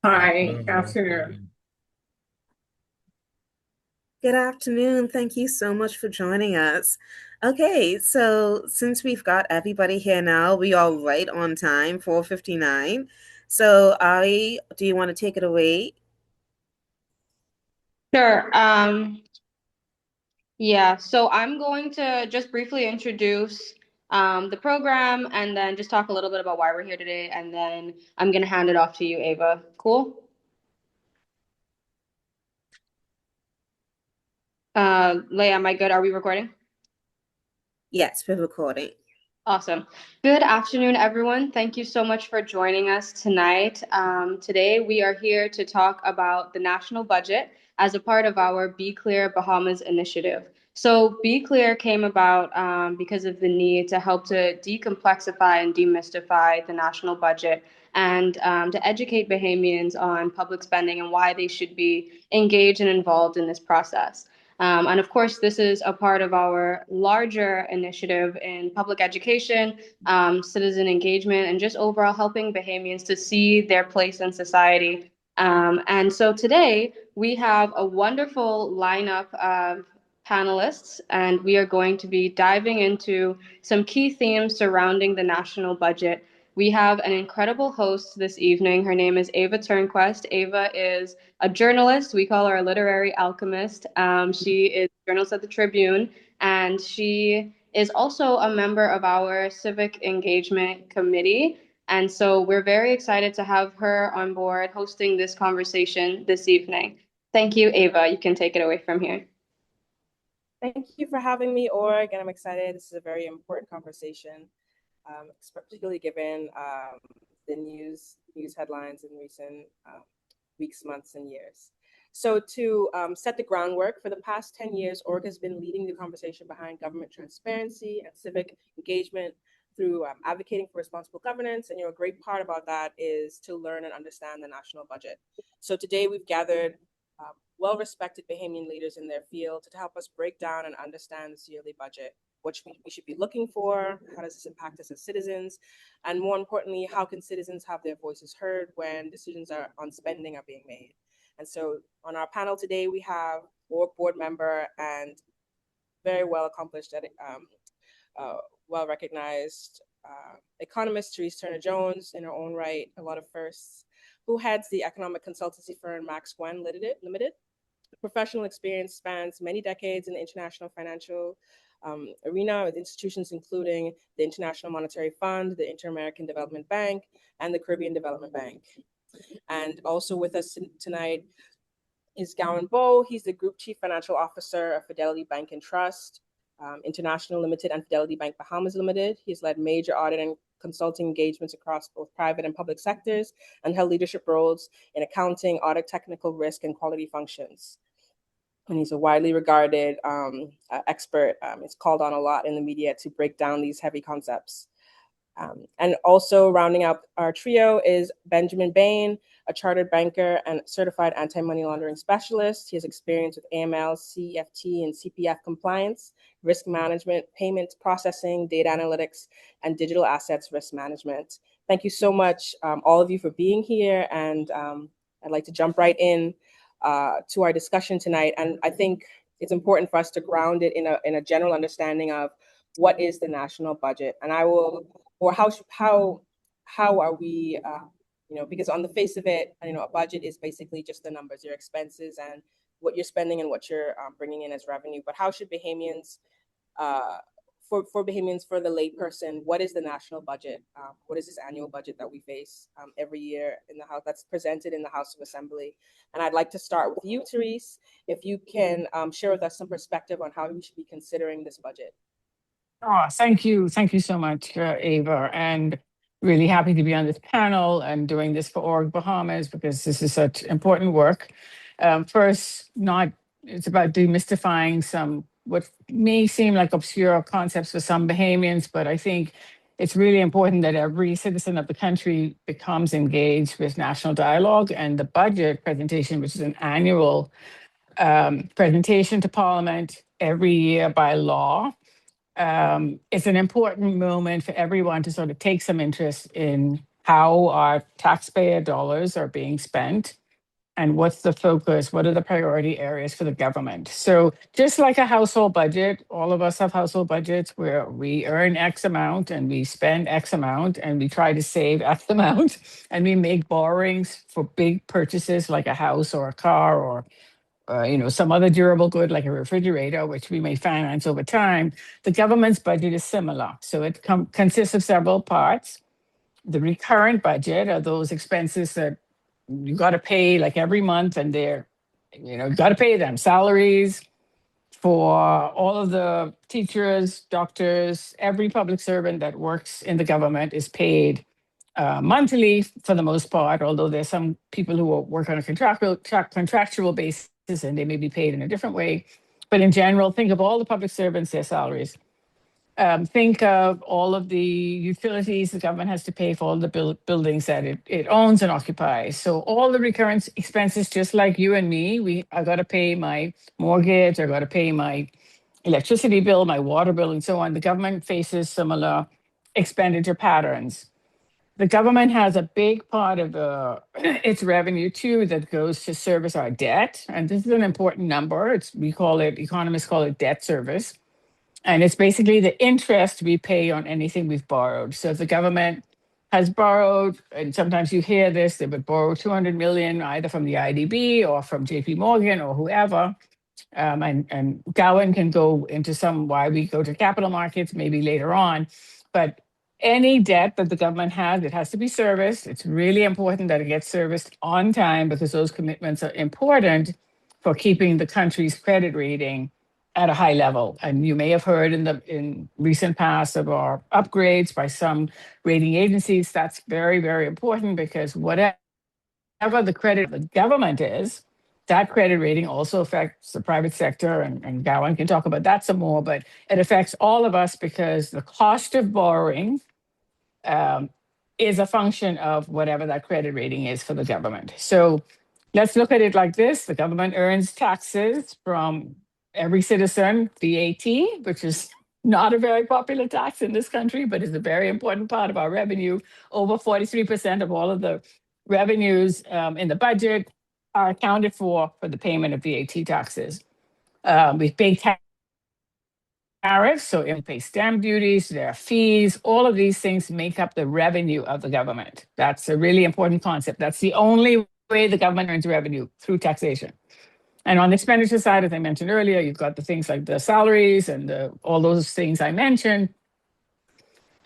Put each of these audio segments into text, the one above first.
Hi, afternoon. Good afternoon. Thank you so much for joining us. Okay, so since we've got everybody here now, we are right on time, 4:59. So I do you want to take it away? Sure. Yeah, so I'm going to just briefly introduce the program and then just talk a little bit about why we're here today, and then I'm going to hand it off to you, Ava. Cool? Leah, am I good? Are we recording? Yes, we're recording. Awesome. Good afternoon, everyone. Thank you so much for joining us tonight. Today, we are here to talk about the national budget as a part of our Be Clear Bahamas initiative. So, Be Clear came about because of the need to help to decomplexify and demystify the national budget and to educate Bahamians on public spending and why they should be engaged and involved in this process. And of course, this is a part of our larger initiative in public education, citizen engagement, and just overall helping Bahamians to see their place in society. And so today we have a wonderful lineup of panelists, and we are going to be diving into some key themes surrounding the national budget. We have an incredible host this evening. Her name is Ava Turnquest. Ava is a journalist. We call her a literary alchemist. She is a journalist at the Tribune, and she is also a member of our civic engagement committee. And so we're very excited to have her on board hosting this conversation this evening. Thank you, Ava. You can take it away from here. Thank you for having me, Org, and I'm excited. This is a very important conversation, particularly given the news headlines in recent weeks, months, and years. So to set the groundwork, for the past 10 years, Org has been leading the conversation behind government transparency and civic engagement through advocating for responsible governance. And a great part about that is to learn and understand the national budget. So today we've gathered well-respected Bahamian leaders in their field to help us break down and understand this yearly budget, what we should be looking for, how does this impact us as citizens, and more importantly, how can citizens have their voices heard when decisions on spending are being made. And so on our panel today, we have board member and very well accomplished, well-recognized economist Therese Turner Jones, in her own right, a lot of firsts, who heads the economic consultancy firm Max Gwen Limited. Professional experience spans many decades in the international financial arena with institutions including the International Monetary Fund, the Inter-American Development Bank, and the Caribbean Development Bank. And also with us tonight is Gowon Bowe. He's the Group Chief Financial Officer of Fidelity Bank and Trust, International Limited, and Fidelity Bank Bahamas Limited. He's led major audit and consulting engagements across both private and public sectors and held leadership roles in accounting, audit, technical risk, and quality functions. And he's a widely regarded expert. It's called on a lot in the media to break down these heavy concepts. And also rounding out our trio is Benjamin Bain, a chartered banker and certified anti-money laundering specialist. He has experience with AML, CFT, and CPF compliance, risk management, payment processing, data analytics, and digital assets risk management. Thank you so much, all of you, for being here. And I'd like to jump right in to our discussion tonight. And I think it's important for us to ground it in a general understanding of what is the national budget. And I will, or how are we, because on the face of it, a budget is basically just the numbers, your expenses and what you're spending and what you're bringing in as revenue. But how should Bahamians, for Bahamians, for the layperson, what is the national budget? What is this annual budget that we face every year in the House, that's presented in the House of Assembly? And I'd like to start with you, Therese, if you can share with us some perspective on how we should be considering this budget. Oh, thank you. Thank you so much, Ava. And really happy to be on this panel and doing this for Org Bahamas because this is such important work. First, it's about demystifying some what may seem like obscure concepts for some Bahamians, but I think it's really important that every citizen of the country becomes engaged with national dialogue, and the budget presentation, which is an annual presentation to Parliament every year by law. It's an important moment for everyone to sort of take some interest in how our taxpayer dollars are being spent and what's the focus, what are the priority areas for the government. So just like a household budget, all of us have household budgets where we earn X amount and we spend X amount and we try to save X amount and we make borrowings for big purchases like a house or a car or some other durable good like a refrigerator, which we may finance over time. The government's budget is similar. So it consists of several parts. The recurrent budget are those expenses that you got to pay like every month, and you got to pay them. Salaries for all of the teachers, doctors, every public servant that works in the government is paid monthly for the most part, although there's some people who work on a contractual basis and they may be paid in a different way. But in general, think of all the public servants, their salaries. Think of all of the utilities the government has to pay for all the buildings that it owns and occupies. So all the recurrent expenses, just like you and me, I got to pay my mortgage, I got to pay my electricity bill, my water bill, and so on. The government faces similar expenditure patterns. The government has a big part of its revenue too that goes to service our debt, and this is an important number. Economists call it debt service. And it's basically the interest we pay on anything we've borrowed. So if the government has borrowed, and sometimes you hear this, they would borrow 200 million either from the IDB or from JP Morgan or whoever. And Gowon can go into why we go to capital markets maybe later on. But any debt that the government has, it has to be serviced. It's really important that it gets serviced on time because those commitments are important for keeping the country's credit rating at a high level. And you may have heard in recent past of our upgrades by some rating agencies. That's very, very important because whatever the credit of the government is, that credit rating also affects the private sector, and Gowon can talk about that some more, but it affects all of us because the cost of borrowing is a function of whatever that credit rating is for the government. So let's look at it like this. The government earns taxes from every citizen, VAT, which is not a very popular tax in this country, but is a very important part of our revenue. Over 43% of all of the revenues in the budget are accounted for the payment of VAT taxes. We pay tariffs, so we pay stamp duties, there are fees, all of these things make up the revenue of the government. That's a really important concept. That's the only way the government earns revenue, through taxation. And on the expenditure side, as I mentioned earlier, you've got the things like the salaries and all those things I mentioned.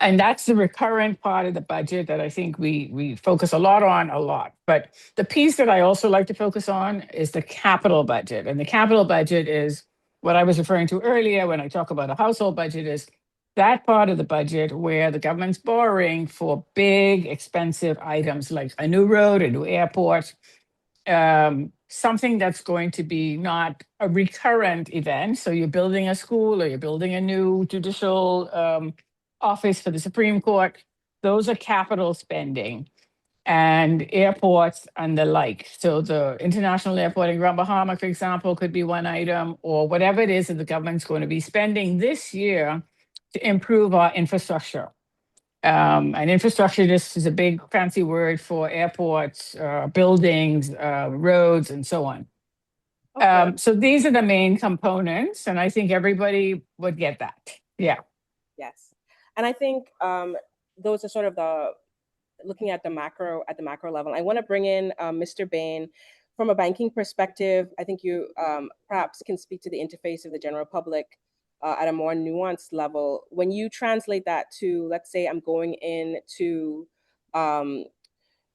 And that's the recurrent part of the budget that I think we focus a lot on. But the piece that I also like to focus on is the capital budget. And the capital budget is what I was referring to earlier when I talk about a household budget, is that part of the budget where the government's borrowing for big, expensive items like a new road, a new airport, something that's going to be not a recurrent event. So you're building a school or you're building a new judicial office for the Supreme Court. Those are capital spending, and airports and the like. So the international airport in Grand Bahama, for example, could be one item, or whatever it is that the government's going to be spending this year to improve our infrastructure. And infrastructure just is a big fancy word for airports, buildings, roads, and so on. Okay. So these are the main components, and I think everybody would get that. Yeah. Yes. And I think those are sort of looking at the macro level. I want to bring in Mr. Bain. From a banking perspective, I think you perhaps can speak to the interface of the general public at a more nuanced level. When you translate that to, let's say I'm going in to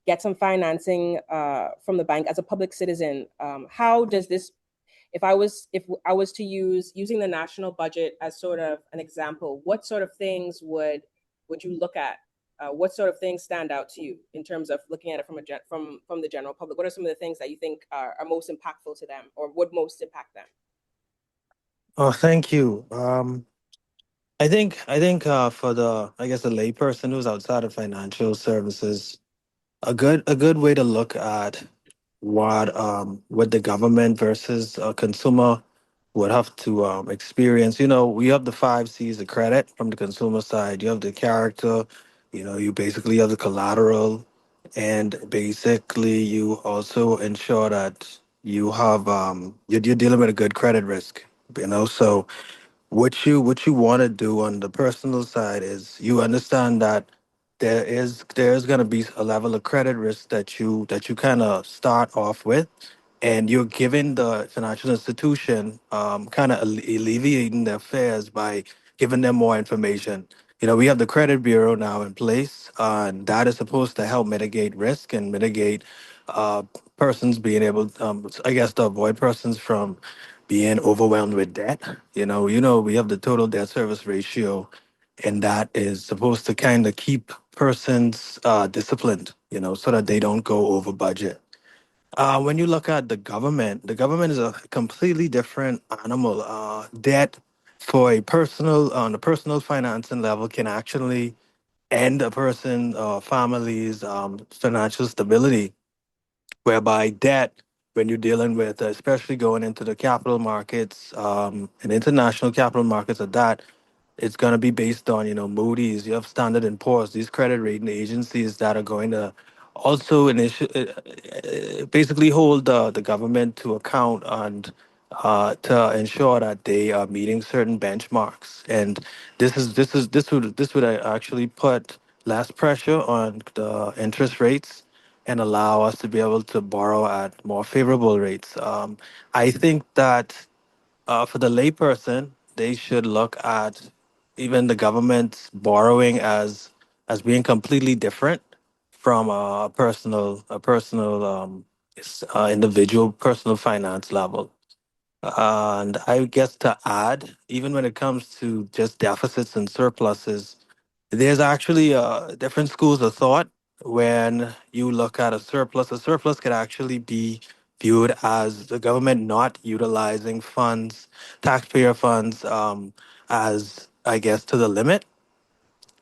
get some financing from the bank as a public citizen, how does this, if I was to using the national budget as sort of an example, what sort of things would you look at? What sort of things stand out to you in terms of looking at it from the general public? What are some of the things that you think are most impactful to them or would most impact them? Oh, thank you. I think for the layperson who's outside of financial services, a good way to look at what the government versus a consumer would have to experience. We have the 5 C's of credit from the consumer side. You have the character, You basically have the collateral, and basically you also ensure that you're dealing with a good credit risk. So what you want to do on the personal side is you understand that there's going to be a level of credit risk that you kind of start off with, and you're giving the financial institution kind of alleviating their fears by giving them more information. We have the credit bureau now in place, and that is supposed to help mitigate risk and mitigate uh, persons being able, I guess, to avoid persons from being overwhelmed with debt. We have the total debt service ratio, and that is supposed to kind of keep persons disciplined, so that they don't go over budget. When you look at the government is a completely different animal. Debt for a personal on the personal financing level can actually end a person family's financial stability, whereby debt, when you're dealing with, especially going into the capital markets and international capital markets at that, it's going to be based on, Moody's, you have Standard and Poor's, these credit rating agencies that are going to also basically hold the government to account and to ensure that they are meeting certain benchmarks. And this would actually put less pressure on the interest rates and allow us to be able to borrow at more favorable rates. I think that for the layperson, they should look at even the government's borrowing as being completely different from a personal individual personal finance level. And I guess to add, even when it comes to just deficits and surpluses, there's actually different schools of thought. When you look at a surplus could actually be viewed as the government not utilizing funds, taxpayer funds, as I guess to the limit.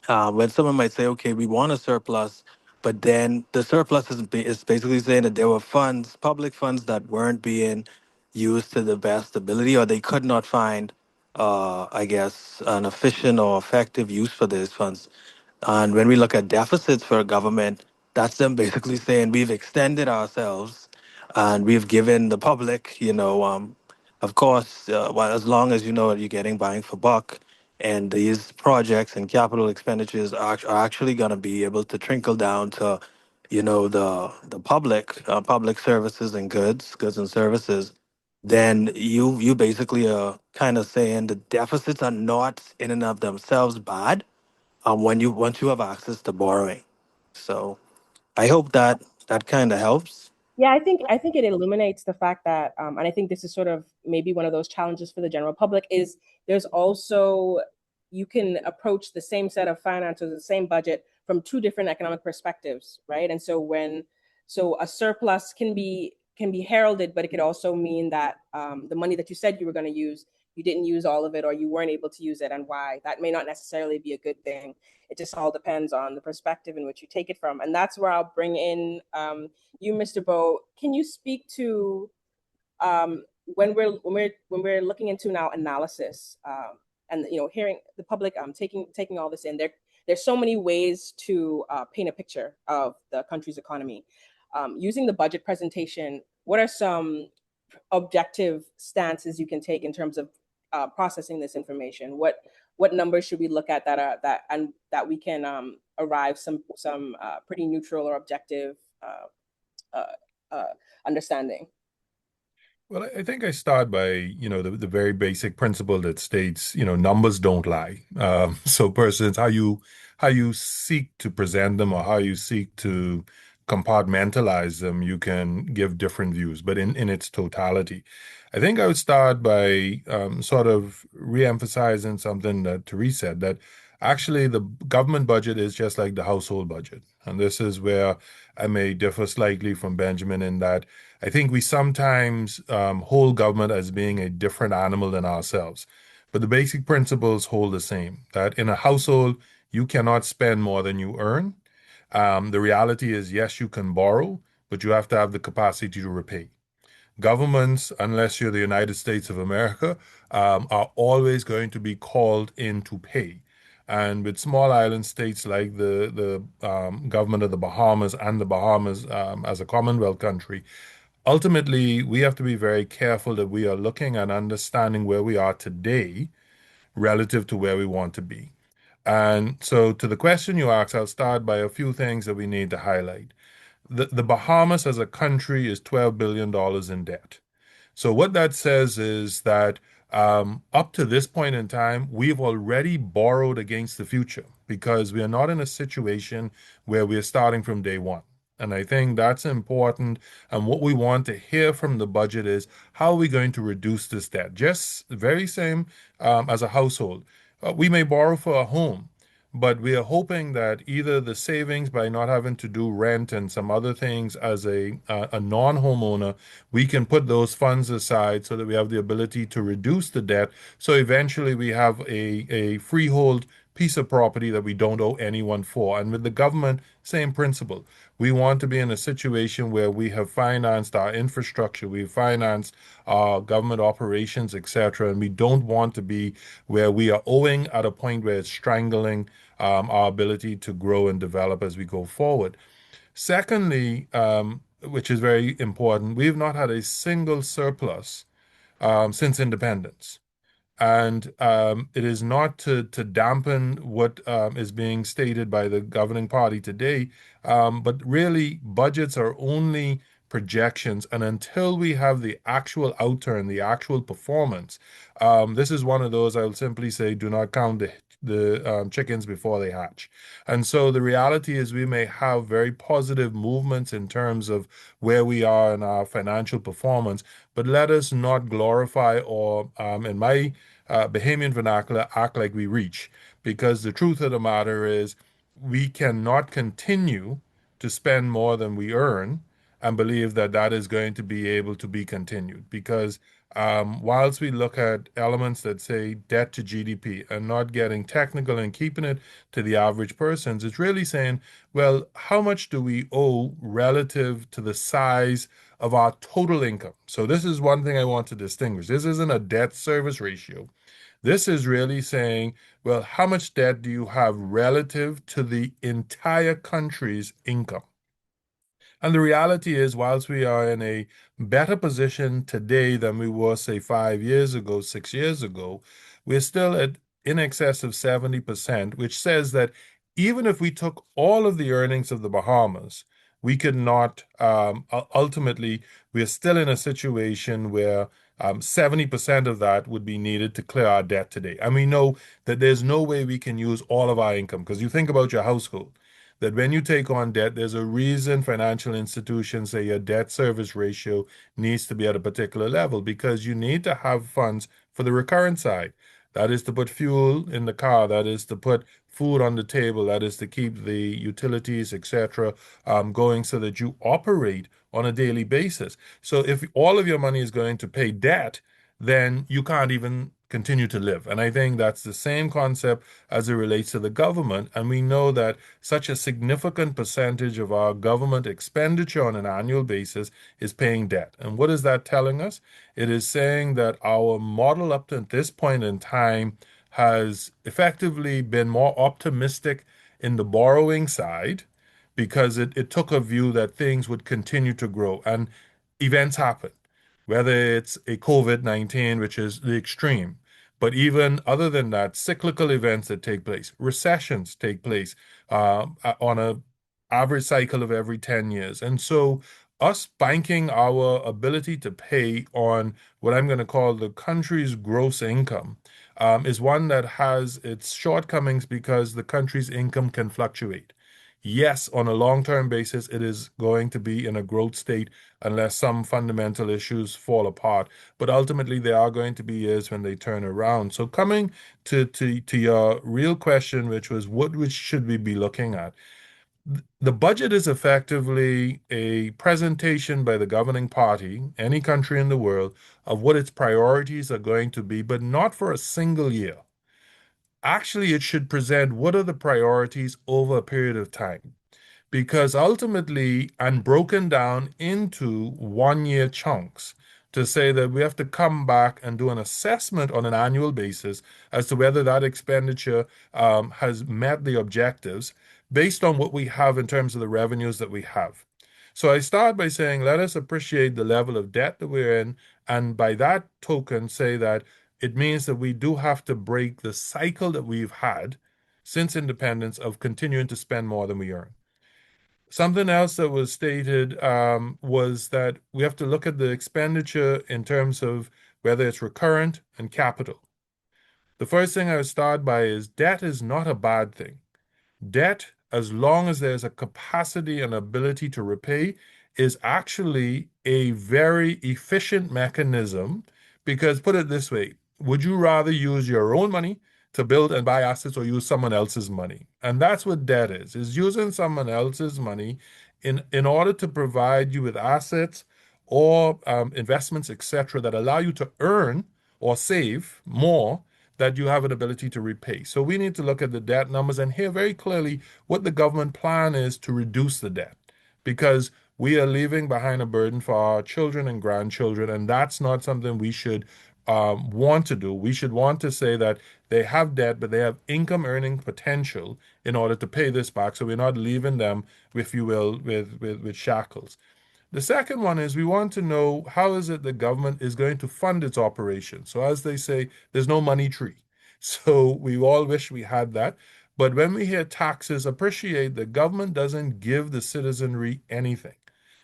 When someone might say, okay, we want a surplus, but then the surplus is basically saying that there were funds, public funds, that weren't being used to the best ability, or they could not find, I guess, an efficient or effective use for these funds. And when we look at deficits for a government, that's them basically saying we've extended ourselves and we've given the public, of course, well, as long as you know what you're getting bang for buck, and these projects and capital expenditures are actually going to be able to trickle down to, the public services and goods and services, then you basically are kind of saying the deficits are not in and of themselves bad when you once you have access to borrowing. So I hope that kind of helps. Yeah, I think it illuminates the fact that, and I think this is sort of maybe one of those challenges for the general public is there's also you can approach the same set of finances, the same budget from two different economic perspectives, right? And so a surplus can be heralded, but it could also mean that the money that you said you were going to use, you didn't use all of it, or you weren't able to use it, and why. That may not necessarily be a good thing. It just all depends on the perspective in which you take it from, and that's where I'll bring in you, Mr. Bowe. Can you speak to when we're looking into now analysis, and hearing the public taking all this in? There's so many ways to paint a picture of the country's economy. Using the budget presentation, what are some objective stances you can take in terms of processing this information? What numbers should we look at that we can arrive some pretty neutral or objective uh, uh, understanding? Well, I think I start by, the very basic principle that states, numbers don't lie. So persons, how you seek to present them or how you seek to compartmentalize them, you can give different views, but in its totality. I think I would start by sort of re-emphasizing something that Therese said, that actually the government budget is just like the household budget. And this is where I may differ slightly from Benjamin in that I think we sometimes hold government as being a different animal than ourselves. But the basic principles hold the same, that in a household, you cannot spend more than you earn. The reality is, yes, you can borrow, but you have to have the capacity to repay. Governments, unless you're the United States of America, are always going to be called in to pay. And with small island states like the government of the Bahamas and the Bahamas as a Commonwealth country, ultimately we have to be very careful that we are looking and understanding where we are today relative to where we want to be. And so, to the question you asked, I'll start by a few things that we need to highlight. The Bahamas as a country is $12 billion in debt. So what that says is that up to this point in time, we've already borrowed against the future because we are not in a situation where we are starting from day one. And I think that's important. And what we want to hear from the budget is how are we going to reduce this debt? Just very same as a household. We may borrow for a home, but we are hoping that either the savings by not having to do rent and some other things as a non-homeowner, we can put those funds aside so that we have the ability to reduce the debt. So eventually we have a freehold piece of property that we don't owe anyone for. And with the government, same principle. We want to be in a situation where we have financed our infrastructure, we've financed our government operations, etc. And we don't want to be where we are owing at a point where it's strangling our ability to grow and develop as we go forward. Secondly, which is very important, we've not had a single surplus since independence. And it is not to dampen what is being stated by the governing party today, but really budgets are only projections. And until we have the actual outturn, the actual performance, this is one of those I'll simply say, do not count the chickens before they hatch. And so the reality is we may have very positive movements in terms of where we are in our financial performance, but let us not glorify or, in my Bahamian vernacular, act like we reach. Because the truth of the matter is, we cannot continue to spend more than we earn and believe that that is going to be able to be continued. Because whilst we look at elements that say debt to GDP and not getting technical and keeping it to the average persons, it's really saying, well, how much do we owe relative to the size of our total income? So this is one thing I want to distinguish. This isn't a debt service ratio. This is really saying, well, how much debt do you have relative to the entire country's income? And the reality is, whilst we are in a better position today than we were, say, 5 years ago, 6 years ago, we're still at in excess of 70%, which says that even if we took all of the earnings of the Bahamas, we could not, ultimately, we're still in a situation where 70% of that would be needed to clear our debt today. And we know that there's no way we can use all of our income because you think about your household that when you take on debt, there's a reason financial institutions say your debt service ratio needs to be at a particular level because you need to have funds for the recurrent side. That is to put fuel in the car, that is to put food on the table, that is to keep the utilities, etc., going so that you operate on a daily basis. So if all of your money is going to pay debt, then you can't even continue to live. And I think that's the same concept as it relates to the government. And we know that such a significant percentage of our government expenditure on an annual basis is paying debt. And what is that telling us? It is saying that our model up to this point in time has effectively been more optimistic in the borrowing side because it took a view that things would continue to grow and events happen, whether it's a COVID-19, which is the extreme. But even other than that, cyclical events that take place, recessions take place on a average cycle of every 10 years. And so us banking our ability to pay on what I'm going to call the country's gross income is one that has its shortcomings because the country's income can fluctuate. Yes, on a long-term basis, it is going to be in a growth state unless some fundamental issues fall apart. But ultimately, there are going to be years when they turn around. So coming to your real question, which was which should we be looking at? The budget is effectively a presentation by the governing party, any country in the world, of what its priorities are going to be, but not for a single year. Actually, it should present what are the priorities over a period of time. Because ultimately, and broken down into 1 year chunks to say that we have to come back and do an assessment on an annual basis as to whether that expenditure has met the objectives based on what we have in terms of the revenues that we have. So I start by saying, let us appreciate the level of debt that we're in, and by that token, say that it means that we do have to break the cycle that we've had since independence of continuing to spend more than we earn. Something else that was stated was that we have to look at the expenditure in terms of whether it's recurrent and capital. The first thing I would start by is debt is not a bad thing. Debt, as long as there's a capacity and ability to repay, is actually a very efficient mechanism because, put it this way, would you rather use your own money to build and buy assets or use someone else's money? And that's what debt is using someone else's money in order to provide you with assets or investments, etc., that allow you to earn or save more that you have an ability to repay. So we need to look at the debt numbers and hear very clearly what the government plan is to reduce the debt, because we are leaving behind a burden for our children and grandchildren, and that's not something we should want to do. We should want to say that they have debt, but they have income earning potential in order to pay this back. So we're not leaving them, if you will, with shackles. The second one is we want to know how is it the government is going to fund its operation. So as they say, there's no money tree. So we all wish we had that. But when we hear taxes, appreciate the government doesn't give the citizenry anything.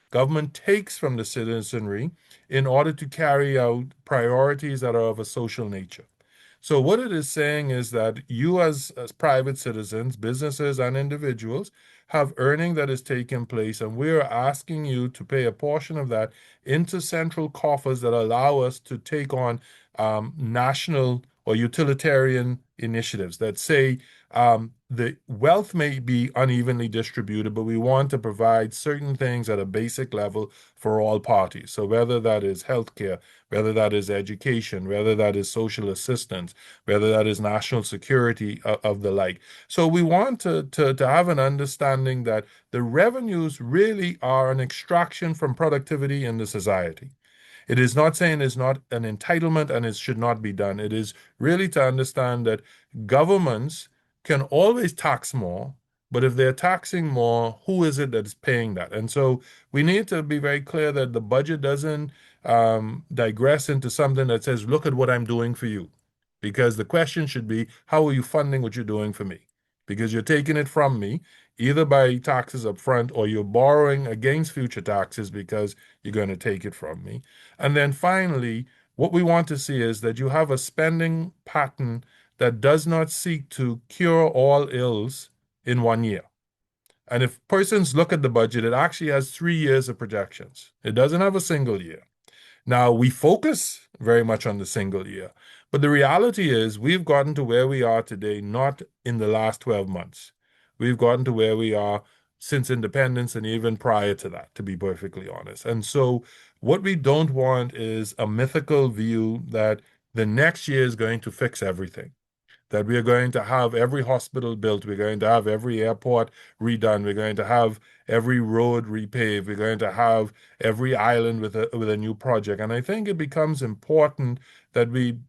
Government takes from the citizenry in order to carry out priorities that are of a social nature. So what it is saying is that you as private citizens, businesses and individuals have earning that is taking place, and we are asking you to pay a portion of that into central coffers that allow us to take on national or utilitarian initiatives that say the wealth may be unevenly distributed, but we want to provide certain things at a basic level for all parties. So whether that is healthcare, whether that is education, whether that is social assistance, whether that is national security of the like. So we want to have an understanding that the revenues really are an extraction from productivity in the society. It is not saying it's not an entitlement and it should not be done. It is really to understand that governments can always tax more, but if they're taxing more, who is it that's paying that? And so we need to be very clear that the budget doesn't digress into something that says, look at what I'm doing for you. Because the question should be, how are you funding what you're doing for me? Because you're taking it from me, either by taxes up front or you're borrowing against future taxes because you're going to take it from me. And then finally, what we want to see is that you have a spending pattern that does not seek to cure all ills in 1 year. And if persons look at the budget, it actually has 3 years of projections. It doesn't have a single year. Now, we focus very much on the single year, but the reality is we've gotten to where we are today, not in the last 12 months. We've gotten to where we are since independence and even prior to that, to be perfectly honest. And so what we don't want is a mythical view that the next year is going to fix everything, that we are going to have every hospital built, we're going to have every airport redone, we're going to have every road repaved, we're going to have every island with a new project. And I think it becomes important that we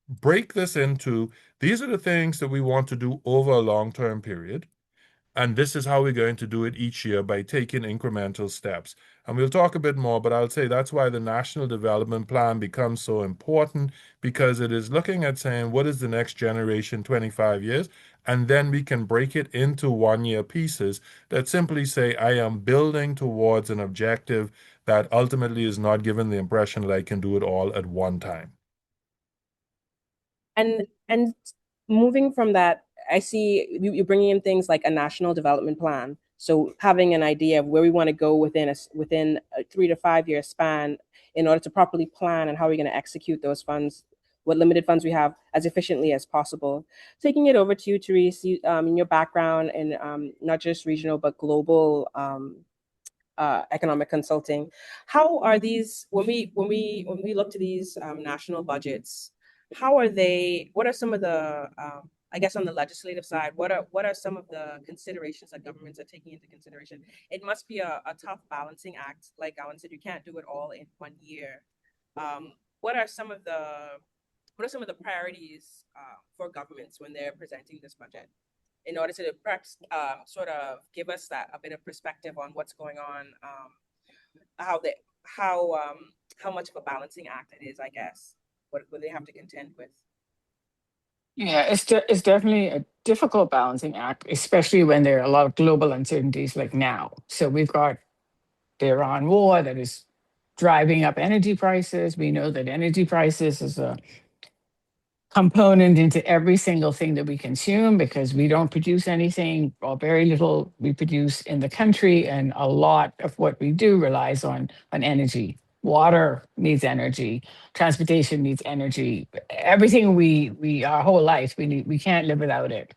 break this into these are the things that we want to do over a long-term period. And this is how we're going to do it each year by taking incremental steps. And we'll talk a bit more, but I'll say that's why the National Development Plan becomes so important, because it is looking at saying, what is the next generation 25 years? And then we can break it into 1 year pieces that simply say, I am building towards an objective that ultimately is not given the impression that I can do it all at one time. And moving from that, I see you bringing in things like a national development plan. So having an idea of where we want to go within a 3 to 5 year span in order to properly plan and how we're going to execute those funds, what limited funds we have, as efficiently as possible. Taking it over to you, Therese, in your background in not just regional but global economic consulting, how are these when we look to these national budgets? How are they? What are some of the I guess on the legislative side, what are some of the considerations that governments are taking into consideration? It must be a tough balancing act. Like Gowon said, you can't do it all in 1 year. what are some of the priorities for governments when they're presenting this budget, in order to perhaps sort of give us a bit of perspective on what's going on, how they how much of a balancing act it is, I guess, what they have to contend with. Yeah, it's definitely a difficult balancing act, especially when there are a lot of global uncertainties like now. So we've got the Iran war that is driving up energy prices. We know that energy prices is a component into every single thing that we consume because we don't produce anything or very little we produce in the country, and a lot of what we do relies on energy. Water needs energy, transportation needs energy. Everything we our whole life we can't live without it.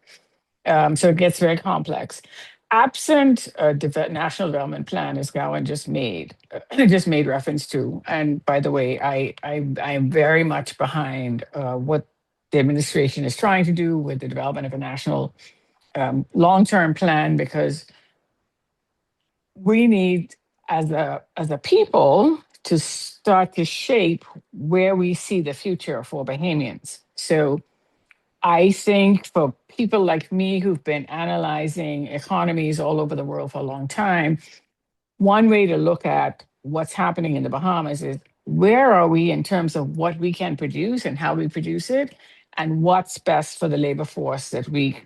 So it gets very complex. Absent a national development plan, as Gowan just made reference to. And by the way, I am very much behind what the administration is trying to do with the development of a national long-term plan, because we need, as a people, to start to shape where we see the future for Bahamians. So I think for people like me who've been analyzing economies all over the world for a long time, one way to look at what's happening in the Bahamas is where are we in terms of what we can produce and how we produce it, and what's best for the labor force that we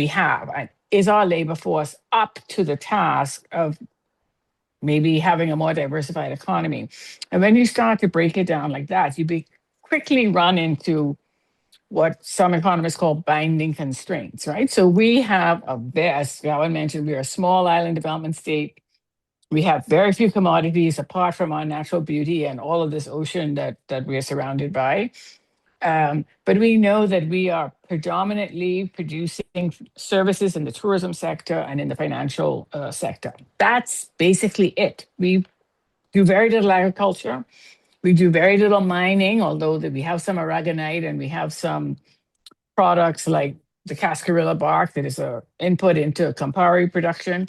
have. And is our labor force up to the task of maybe having a more diversified economy? And when you start to break it down like that, quickly run into what some economists call binding constraints, right? So we have as Gowan mentioned, we are a small island development state. We have very few commodities apart from our natural beauty and all of this ocean that we are surrounded by. But we know that we are predominantly producing services in the tourism sector and in the financial sector. That's basically it. We do very little agriculture. We do very little mining, although that we have some aragonite and we have some products like the cascarilla bark that is a input into Campari production.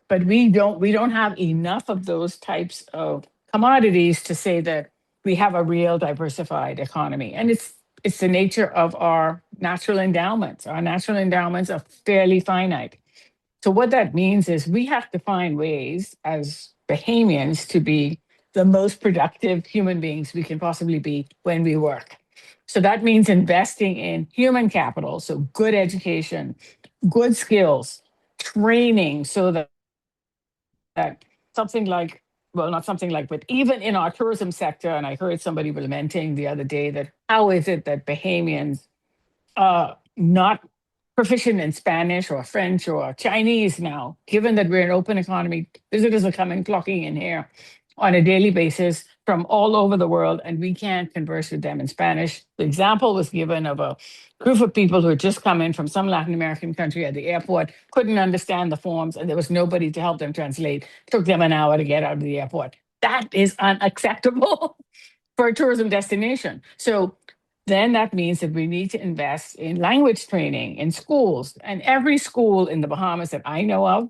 But we don't have enough of those types of commodities to say that we have a real diversified economy. And it's the nature of our natural endowments. Our natural endowments are fairly finite. So what that means is we have to find ways as Bahamians to be the most productive human beings we can possibly be when we work. So that means investing in human capital, so good education, good skills, training, so that something like, well, not something like, but even in our tourism sector, and I heard somebody lamenting the other day that how is it that Bahamians not proficient in Spanish or French or Chinese now, given that we're an open economy, visitors are coming, clocking in here on a daily basis from all over the world, and we can't converse with them in Spanish. The example was given of a group of people who had just come in from some Latin American country at the airport, couldn't understand the forms, and there was nobody to help them translate. Took them an hour to get out of the airport. That is unacceptable for a tourism destination. So then that means that we need to invest in language training in schools. And every school in the Bahamas that I know of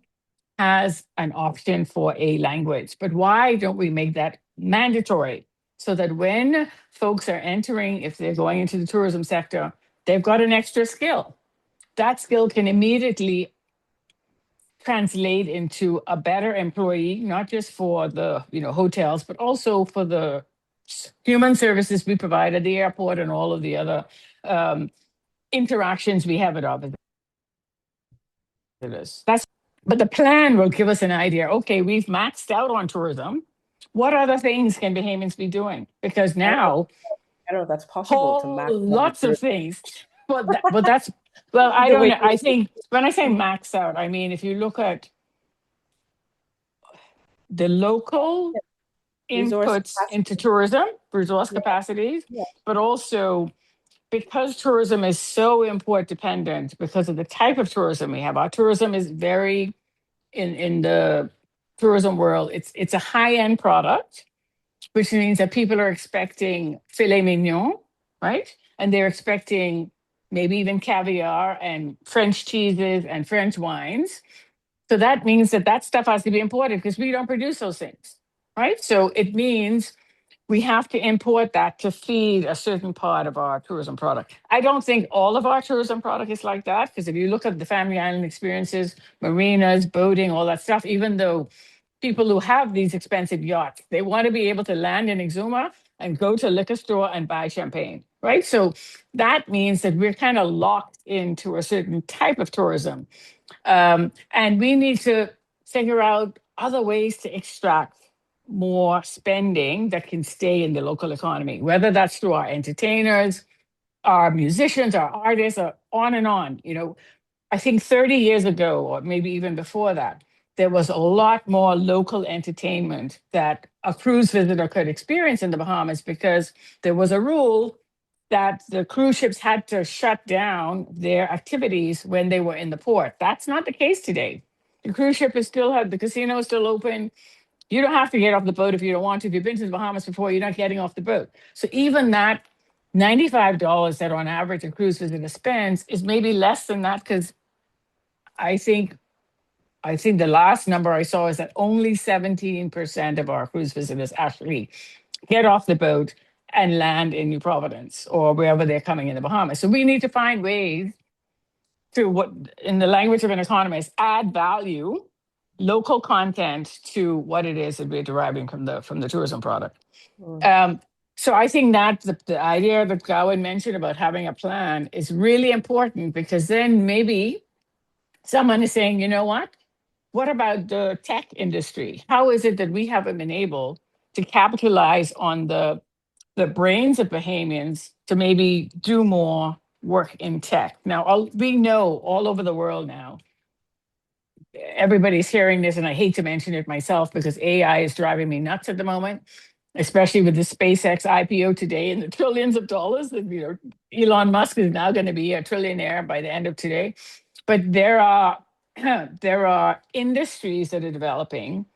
has an option for a language. But why don't we make that mandatory so that when folks are entering, if they're going into the tourism sector, they've got an extra skill. That skill can immediately translate into a better employee, not just for the hotels, but also for the human services we provide at the airport and all of the other interactions we have with our visitors. But the plan will give us an idea. Okay, we've maxed out on tourism. What other things can Bahamians be doing? Because now, I don't know if that's possible to max lots of things. Well, I don't know. I think when I say max out, I mean if you look at the local inputs into tourism, resource capacities, but also because tourism is so import dependent because of the type of tourism we have. Our tourism is very in the tourism world. It's a high end product, which means that people are expecting filet mignon, right? And they're expecting maybe even caviar and French cheeses and French wines. So that means that stuff has to be imported because we don't produce those things, right? So it means we have to import that to feed a certain part of our tourism product. I don't think all of our tourism product is like that, because if you look at the Family Island experiences, marinas, boating, all that stuff, even though people who have these expensive yachts, they want to be able to land in Exuma and go to a liquor store and buy champagne, right? So that means that we're kind of locked into a certain type of tourism. And we need to figure out other ways to extract more spending that can stay in the local economy, whether that's through our entertainers, our musicians, our artists, or on and on. I think 30 years ago, or maybe even before that, there was a lot more local entertainment that a cruise visitor could experience in the Bahamas, because there was a rule that the cruise ships had to shut down their activities when they were in the port. That's not the case today. The cruise ship is still have the casino is still open. You don't have to get off the boat if you don't want to. If you've been to the Bahamas before, you're not getting off the boat. So even that $95 that on average a cruise visitor spends is maybe less than that, because I think the last number I saw is that only 17% of our cruise visitors actually get off the boat and land in New Providence or wherever they're coming in the Bahamas. So we need to find ways to, what in the language of an economist, add value, local content to what it is that we're deriving from the tourism product. So I think that the idea that Gowon mentioned about having a plan is really important, because then maybe someone is saying, you know what about the tech industry? How is it that we haven't been able to capitalize on the brains of Bahamians to maybe do more work in tech? Now, we know all over the world now, everybody's hearing this, and I hate to mention it myself because AI is driving me nuts at the moment, especially with the SpaceX IPO today and the trillions of dollars that, Elon Musk is now going to be a trillionaire by the end of today. But there are industries that are developing.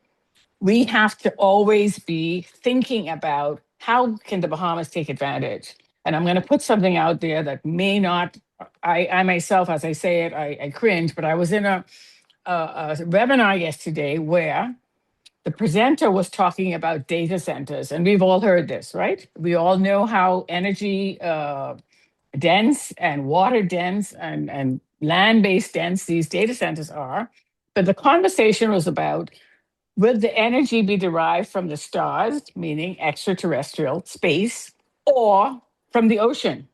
We have to always be thinking about how can the Bahamas take advantage. And I'm going to put something out there that may not, I myself, as I say it, I cringe, but I was in a webinar yesterday where the presenter was talking about data centers, and we've all heard this, right? We all know how energy dense and water dense and land-based dense these data centers are. But the conversation was about, would the energy be derived from the stars, meaning extraterrestrial space, or from the ocean?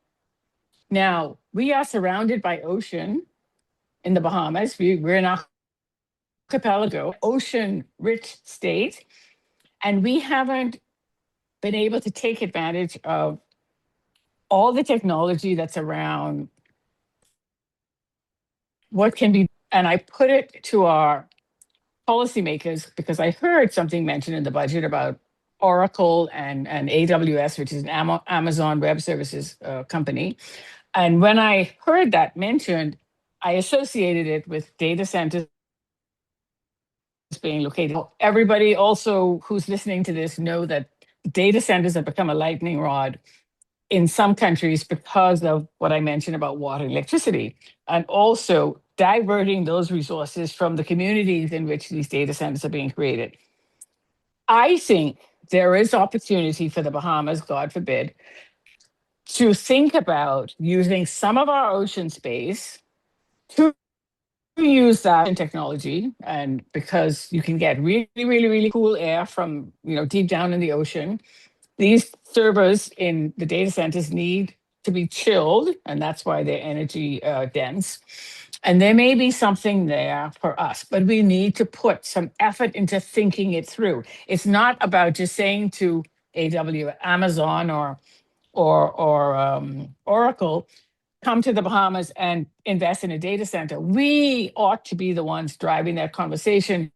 Now, we are surrounded by ocean in the Bahamas. We're in a archipelago, ocean-rich state, and we haven't been able to take advantage of all the technology that's around what can be. And I put it to our policymakers because I heard something mentioned in the budget about Oracle and AWS, which is an Amazon Web Services company. And when I heard that mentioned, I associated it with data centers being located. Everybody also who's listening to this know that data centers have become a lightning rod in some countries because of what I mentioned about water and electricity, and also diverting those resources from the communities in which these data centers are being created. I think there is opportunity for the Bahamas, God forbid, to think about using some of our ocean space to use that in technology, and because you can get really, really, really cool air from deep down in the ocean. These servers in the data centers need to be chilled, and that's why they're energy dense. And there may be something there for us, but we need to put some effort into thinking it through. It's not about just saying to Amazon or Oracle, come to the Bahamas and invest in a data center. We ought to be the ones driving that conversation.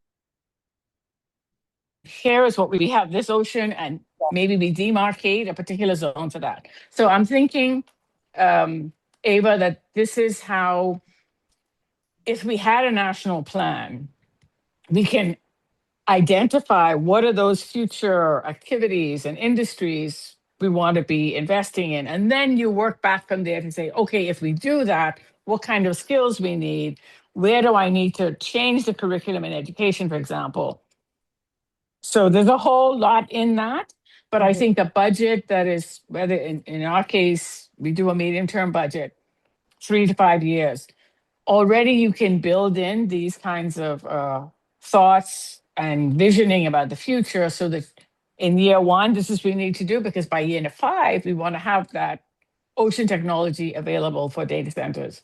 Here is what we have, this ocean, and maybe we demarcate a particular zone for that. So I'm thinking, Ava, that this is how, if we had a national plan, we can identify what are those future activities and industries we want to be investing in. And then you work back from there to say, okay, if we do that, what kind of skills we need? Where do I need to change the curriculum in education, for example? So there's a whole lot in that. But I think a budget that is, whether in our case, we do a medium-term budget, 3 to 5 years, already you can build in these kinds of thoughts and visioning about the future so that in year one, this is what we need to do, because by year five, we want to have that ocean technology available for data centers.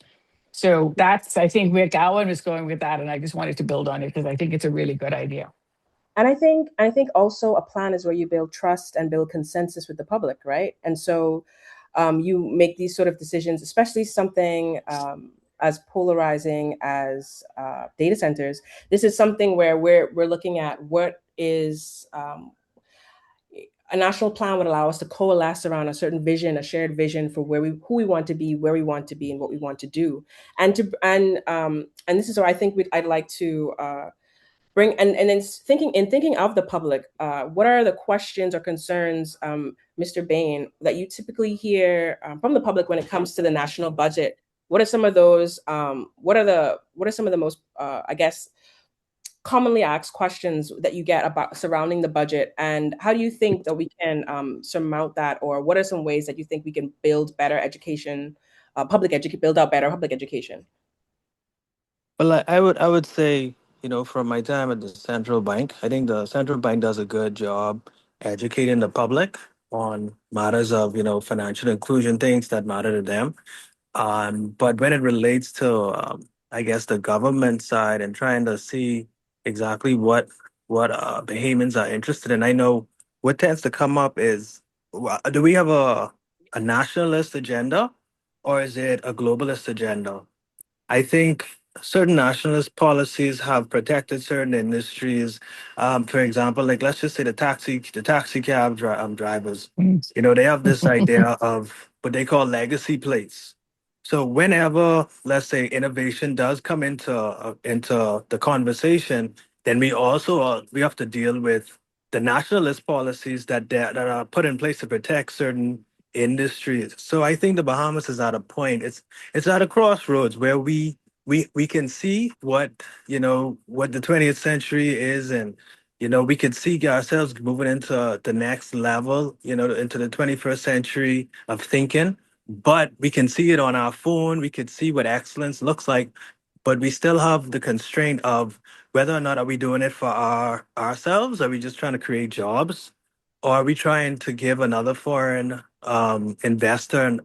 So that's, I think, where Gowon is going with that. And I just wanted to build on it because I think it's a really good idea. And I think also a plan is where you build trust and build consensus with the public, right? And so you make these sort of decisions, especially something as polarizing as data centers. This is something where we're looking at what is a national plan would allow us to coalesce around a certain vision, a shared vision for who we want to be, where we want to be, and what we want to do. And this is where I think I'd like to bring and then thinking of the public. What are the questions or concerns, Mr. Bain, that you typically hear from the public when it comes to the national budget? What are some of those? What are some of the most, I guess, commonly asked questions that you get about surrounding the budget, and how do you think that we can surmount that, or what are some ways that you think we can build better education, build out better public education? Well, I would say, from my time at the central bank, I think the central bank does a good job educating the public on matters of, financial inclusion, things that matter to them. But when it relates to, I guess, the government side and trying to see exactly what Bahamians are interested in, I know what tends to come up is, do we have a nationalist agenda, or is it a globalist agenda? I think certain nationalist policies have protected certain industries. For example, like let's just say the taxi cab drivers. Mm. They have this idea of what they call legacy plates. So whenever, let's say, innovation does come into the conversation, then we have to deal with the nationalist policies that are put in place to protect certain industries. So I think the Bahamas is at a point. It's at a crossroads where we can see what the 20th century is, and we could see ourselves moving into the next level, into the 21st century of thinking. But we can see it on our phone. We could see what excellence looks like, but we still have the constraint of whether or not are we doing it for ourselves? Are we just trying to create jobs? Or are we trying to give another foreign investor,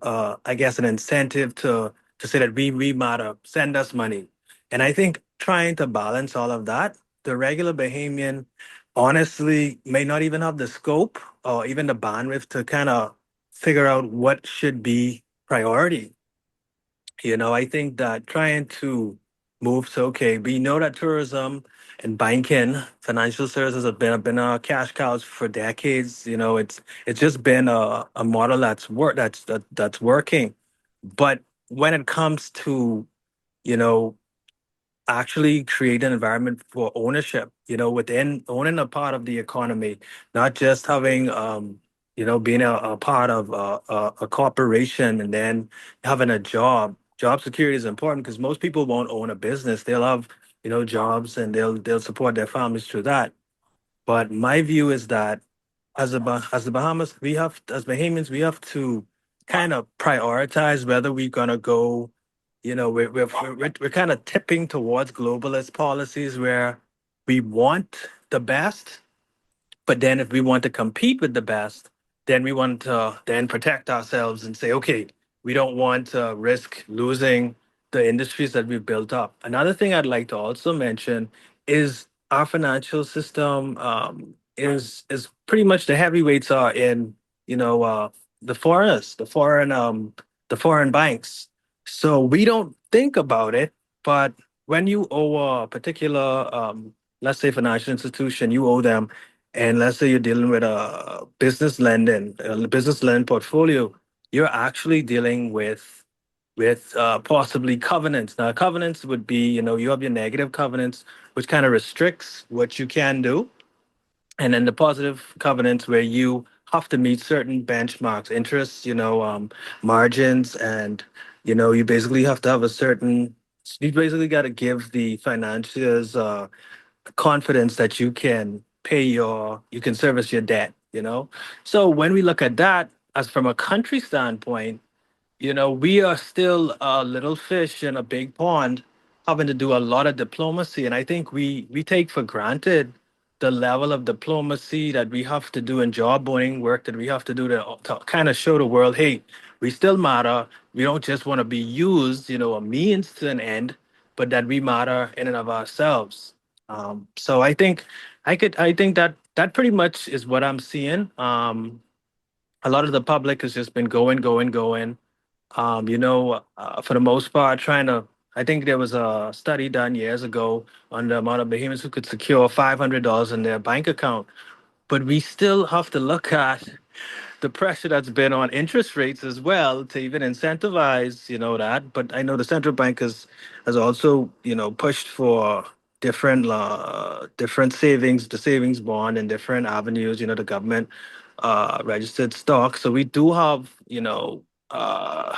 I guess, an incentive to say that we matter, send us money? And I think trying to balance all of that, the regular Bahamian honestly may not even have the scope or even the bandwidth to kind of figure out what should be priority. I think that trying to move to, okay, we know that tourism and banking, financial services have been cash cows for decades. It's just been a model that's working. But when it comes to, you know, actually create an environment for ownership, within owning a part of the economy, not just having, being a part of a corporation and then having a job. Job security is important because most people won't own a business. They'll have, jobs, and they'll support their families through that. But my view is that as the Bahamas, as Bahamians, we have to kind of prioritize whether we're gonna go. We're kind of tipping towards globalist policies where we want the best, but then if we want to compete with the best, then we want to then protect ourselves and say, okay, we don't want to risk losing the industries that we've built up. Another thing I'd like to also mention is our financial system is pretty much the heavyweights are in, the foreigners, the foreign banks. So we don't think about it, but when you owe a particular, let's say, financial institution, you owe them, and let's say you're dealing with a business lend portfolio, you're actually dealing with possibly covenants. Now, covenants would be, you have your negative covenants, which kind of restricts what you can do, and then the positive covenants where you have to meet certain benchmarks, interests, margins, and you basically have to have a certain. You basically got to give the financiers confidence that you can service your debt. you know? So when we look at that as from a country standpoint, we are still a little fish in a big pond, having to do a lot of diplomacy. And I think we take for granted the level of diplomacy that we have to do and jawboning work that we have to do to kind of show the world, hey, we still matter. We don't just want to be used, a means to an end, but that we matter in and of ourselves. So I think that that pretty much is what I'm seeing. A lot of the public has just been going, going, going, for the most part, I think there was a study done years ago on the amount of Bahamians who could secure $500 in their bank account. But we still have to look at the pressure that's been on interest rates as well to even incentivize, that. But I know the central bank has also, pushed for different savings, the savings bond and different avenues, the government registered stock. So we do have, uh,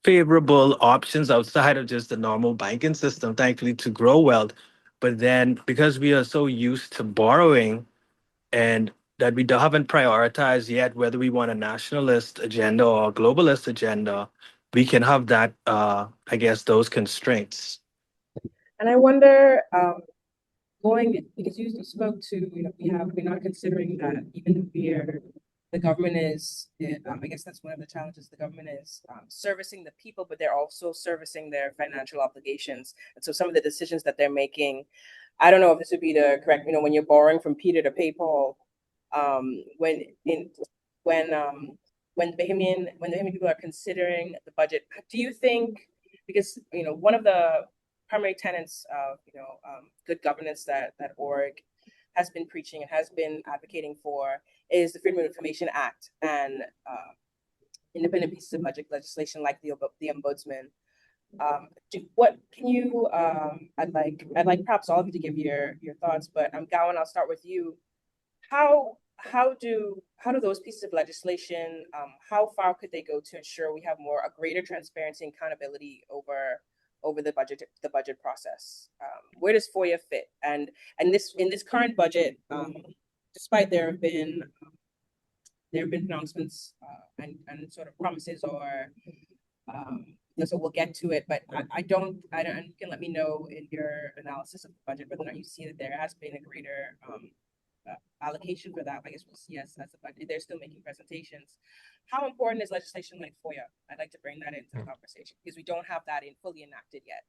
favorable options outside of just the normal banking system, thankfully, to grow wealth. But then because we are so used to borrowing and that haven't prioritized yet whether we want a nationalist agenda or a globalist agenda, we can have that, I guess, those constraints. And I wonder, going because you spoke to, we're not considering that even if the government is, I guess that's one of the challenges. The government is servicing the people, but they're also servicing their financial obligations. And so some of the decisions that they're making, I don't know if this would be the correct, when you're borrowing from Peter to pay Paul, when in when the Bahamian people are considering the budget, do you think, because one of the primary tenets of good governance that org has been preaching and has been advocating for is the Freedom of Information Act and independent pieces of budget legislation like the ombudsman. What can you? I'd like perhaps all of you to give your thoughts, but Gowon, I'll start with you. How do those pieces of legislation, how far could they go to ensure we have a greater transparency and accountability over the budget process? Where does FOIA fit? And this in this current budget, despite there have been announcements and sort of promises or so we'll get to it, but I don't, you can let me know in your analysis of the budget whether or not you see that there has been a greater allocation for that. I guess we'll see as the budget. They're still making presentations. How important is legislation like FOIA? I'd like to bring that into the conversation because we don't have that fully enacted yet.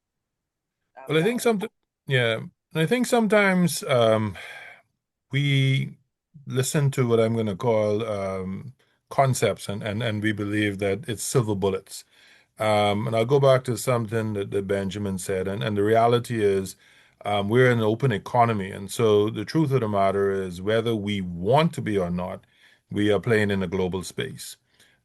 Well, I think yeah, and I think sometimes we listen to what I'm going to call concepts, and we believe that it's silver bullets. And I'll go back to something that Benjamin said, and the reality is we're in an open economy. And so the truth of the matter is, whether we want to be or not, we are playing in a global space.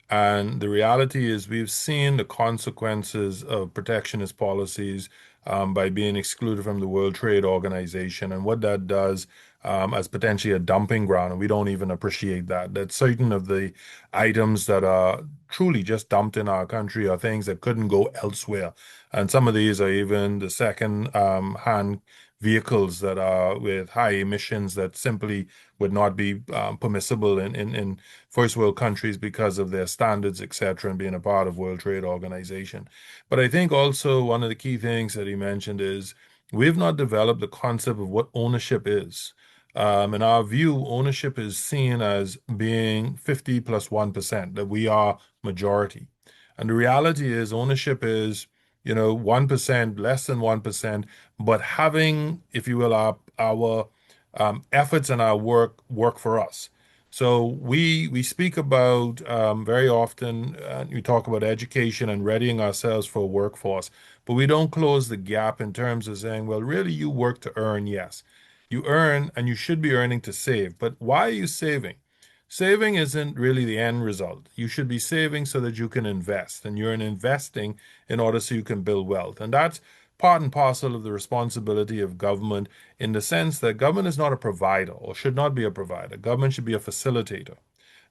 And the reality is, we've seen the consequences of protectionist policies by being excluded from the World Trade Organization and what that does as potentially a dumping ground. And we don't even appreciate that. That certain of the items that are truly just dumped in our country are things that couldn't go elsewhere. And some of these are even the second hand vehicles that are with high emissions that simply would not be permissible in first world countries because of their standards, etc., and being a part of World Trade Organization. But I think also one of the key things that he mentioned is we've not developed the concept of what ownership is. In our view, ownership is seen as being 50 plus 1%, that we are majority. And the reality is ownership is, 1%, less than 1%, but having, if you will, our efforts and our work for us. So we speak about very often, we talk about education and readying ourselves for a workforce, but we don't close the gap in terms of saying, well, really, you work to earn, yes. You earn and you should be earning to save, but why are you saving? Saving isn't really the end result. You should be saving so that you can invest, and you're investing in order so you can build wealth. And that's part and parcel of the responsibility of government in the sense that government is not a provider or should not be a provider. Government should be a facilitator.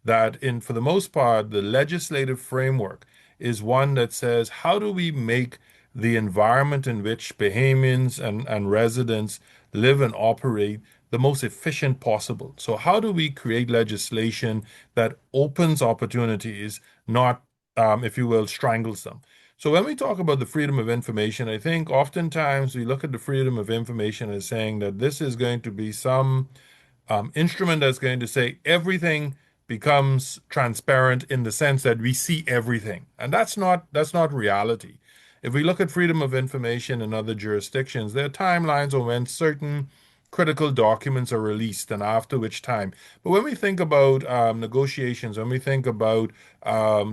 That for the most part, the legislative framework is one that says, how do we make the environment in which Bahamians and residents live and operate the most efficient possible. So how do we create legislation that opens opportunities, not, if you will, strangles them? So when we talk about the freedom of information, I think oftentimes we look at the freedom of information as saying that this is going to be some instrument that's going to say everything becomes transparent in the sense that we see everything. And that's not reality. If we look at freedom of information in other jurisdictions, there are timelines on when certain critical documents are released and after which time. But when we think about negotiations, when we think about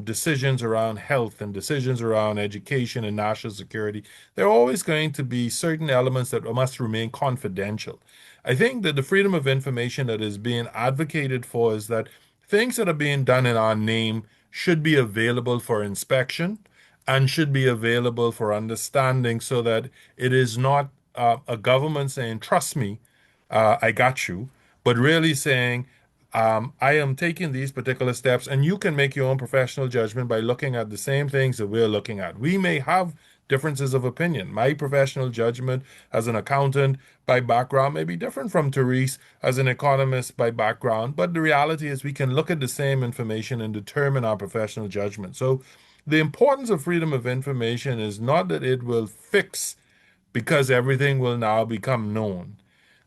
decisions around health and decisions around education and national security, there are always going to be certain elements that must remain confidential. I think that the freedom of information that is being advocated for is that things that are being done in our name should be available for inspection and should be available for understanding so that it is not a government saying, trust me, I got you, but really saying, I am taking these particular steps, and you can make your own professional judgment by looking at the same things that we're looking at. We may have differences of opinion. My professional judgment as an accountant by background may be different from Therese as an economist by background, but the reality is we can look at the same information and determine our professional judgment. So the importance of freedom of information is not that it will fix because everything will now become known.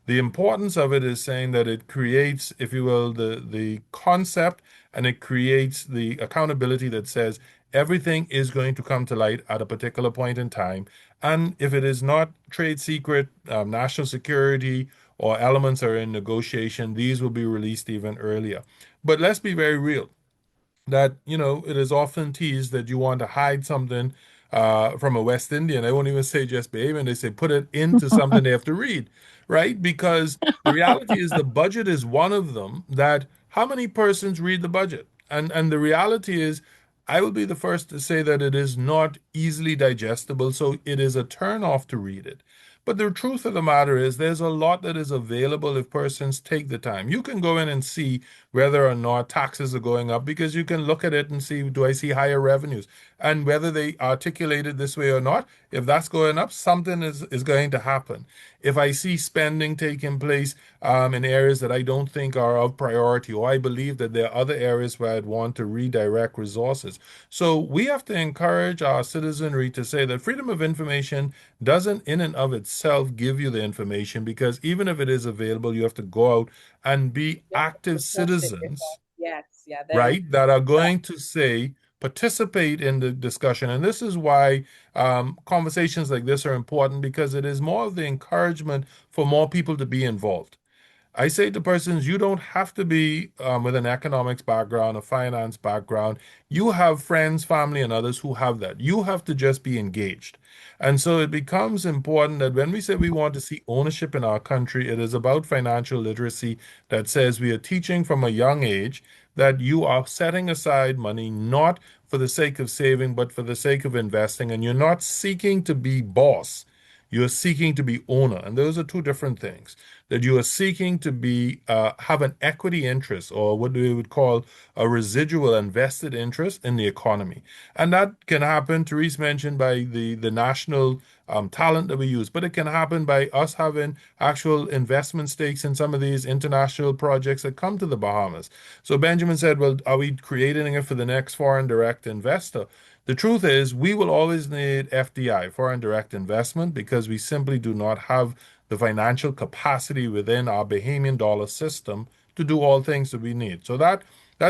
The importance of it is saying that it creates, if you will, the concept, and it creates the accountability that says everything is going to come to light at a particular point in time. And if it is not trade secret, national security, or elements are in negotiation, these will be released even earlier. But let's be very real that it is often teased that you want to hide something from a West Indian. I won't even say just behavior. They say put it into something they have to read, right? Because the reality is the budget is one of them. That how many persons read the budget? And the reality is, I will be the first to say that it is not easily digestible, so it is a turn off to read it. But the truth of the matter is, there's a lot that is available if persons take the time. You can go in and see whether or not taxes are going up because you can look at it and see, do I see higher revenues? And whether they articulate it this way or not, if that's going up, something is going to happen. If I see spending taking place in areas that I don't think are of priority, or I believe that there are other areas where I'd want to redirect resources. So we have to encourage our citizenry to say that freedom of information doesn't in and of itself give you the information, because even if it is available, you have to go out and be You have to active request it yourself. citizens, Yes, yeah, there's right? That are going to say, participate in the discussion. And this is why conversations like this are important, because it is more of the encouragement for more people to be involved. I say to persons, you don't have to be with an economics background, a finance background. You have friends, family, and others who have that. You have to just be engaged. And so it becomes important that when we say we want to see ownership in our country, it is about financial literacy that says we are teaching from a young age that you are setting aside money not for the sake of saving, but for the sake of investing. And you're not seeking to be boss. You're seeking to be owner. And those are two different things. That you are seeking to be have an equity interest, or what we would call a residual invested interest in the economy. And that can happen, Therese mentioned, by the national talent that we use, but it can happen by us having actual investment stakes in some of these international projects that come to the Bahamas. So Benjamin said, well, are we creating it for the next foreign direct investor? The truth is, we will always need FDI, foreign direct investment, because we simply do not have the financial capacity within our Bahamian dollar system to do all things that we need. So that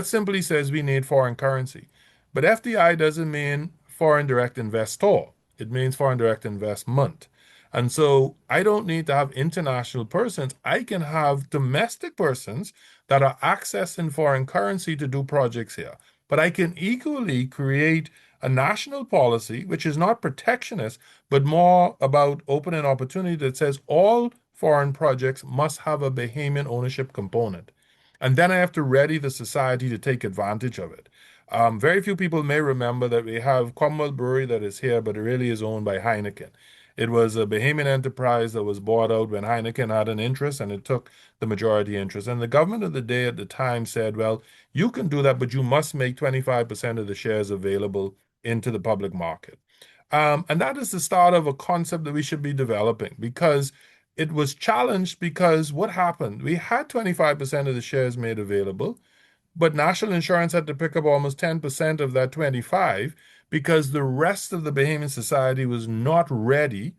simply says we need foreign currency. But FDI doesn't mean foreign direct investor. It means foreign direct investment. And so I don't need to have international persons. I can have domestic persons that are accessing foreign currency to do projects here. But I can equally create a national policy, which is not protectionist, but more about opening opportunity that says all foreign projects must have a Bahamian ownership component. And then I have to ready the society to take advantage of it. Very few people may remember that we have Commonwealth Brewery that is here, but it really is owned by Heineken. It was a Bahamian enterprise that was bought out when Heineken had an interest, and it took the majority interest. And the government of the day at the time said, well, you can do that, but you must make 25% of the shares available into the public market. And that is the start of a concept that we should be developing, because it was challenged because what happened? We had 25% of the shares made available, but National Insurance had to pick up almost 10% of that 25 because the rest of the Bahamian society was not ready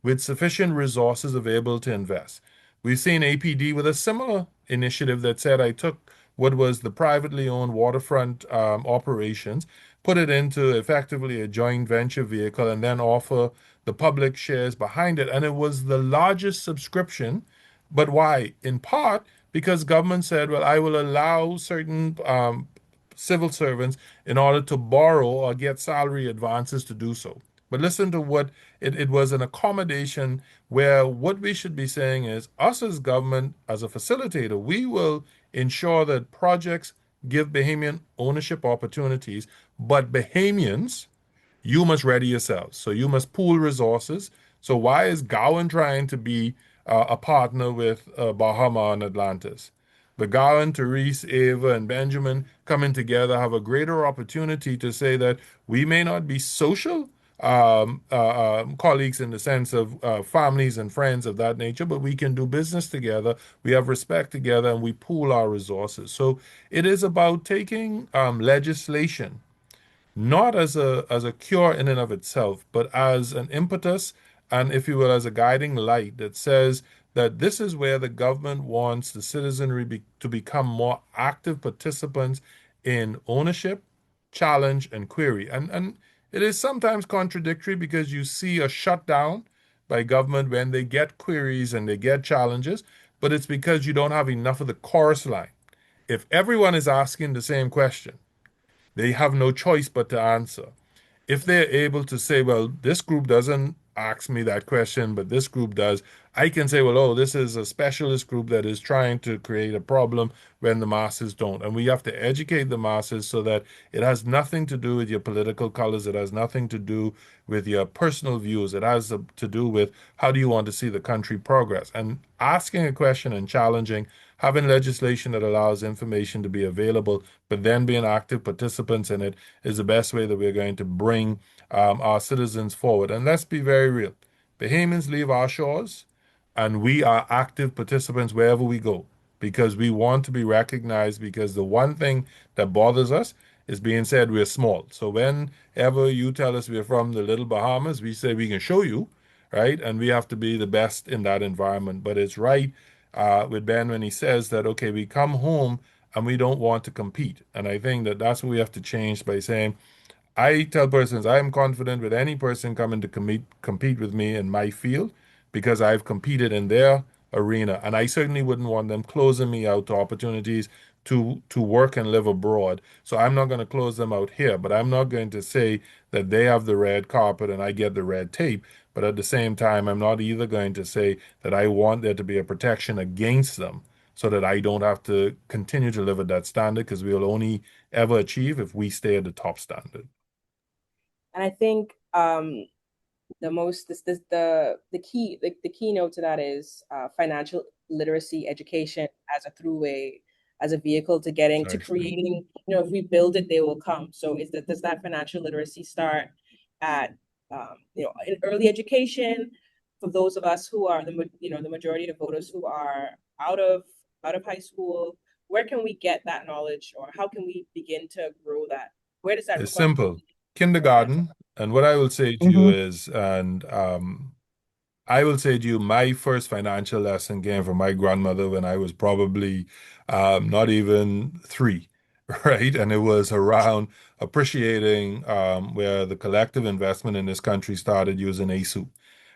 with sufficient resources available to invest. We've seen APD with a similar initiative that said, I took what was the privately owned waterfront operations, put it into effectively a joint venture vehicle, and then offer the public shares behind it. And it was the largest subscription. But why? In part, because government said, well, I will allow certain civil servants in order to borrow or get salary advances to do so. But listen to what it was an accommodation where what we should be saying is us as government, as a facilitator, we will ensure that projects give Bahamian ownership opportunities, but Bahamians, you must ready yourselves. So you must pool resources. So why is Gowon trying to be a partner with Bahama and Atlantis? But Gowon, Therese, Ava, and Benjamin coming together have a greater opportunity to say that we may not be social colleagues in the sense of families and friends of that nature, but we can do business together. We have respect together, and we pool our resources. So it is about taking legislation not as a cure in and of itself, but as an impetus and, if you will, as a guiding light that says that this is where the government wants the citizenry to become more active participants in ownership, challenge, and query. And it is sometimes contradictory because you see a shutdown by government when they get queries and they get challenges, but it's because you don't have enough of the chorus line. If everyone is asking the same question, they have no choice but to answer. If they're able to say, well, this group doesn't ask me that question, but this group does, I can say, well, oh, this is a specialist group that is trying to create a problem when the masses don't. And we have to educate the masses so that it has nothing to do with your political colors. It has nothing to do with your personal views. It has to do with how do you want to see the country progress. And asking a question and challenging, having legislation that allows information to be available, but then being active participants in it is the best way that we're going to bring our citizens forward. And let's be very real. Bahamians leave our shores, and we are active participants wherever we go because we want to be recognized. Because the one thing that bothers us is being said we're small. So whenever you tell us we're from the little Bahamas, we say we can show you, right? And we have to be the best in that environment. But it's right with Ben when he says that, okay, we come home and we don't want to compete. And I think that that's what we have to change by saying, I tell persons I am confident with any person coming to compete with me in my field because I've competed in their arena, and I certainly wouldn't want them closing me out to opportunities to work and live abroad. So I'm not going to close them out here, but I'm not going to say that they have the red carpet and I get the red tape. But at the same time, I'm not either going to say that I want there to be a protection against them so that I don't have to continue to live at that standard because we'll only ever achieve if we stay at the top standard. And I think the most the keynote to that is financial literacy education as a throughway, as a vehicle to getting to creating. If we build it, they will come. So does that financial literacy start at in early education for those of us who are the majority of voters who are out of high school? Where can we get that knowledge, or how can we begin to grow that? Where does that It's require? simple. Kindergarten. And what I will say to you is, and I will say to you, my first financial lesson came from my grandmother when I was probably not even three, right? And it was around appreciating where the collective investment in this country started using ASU,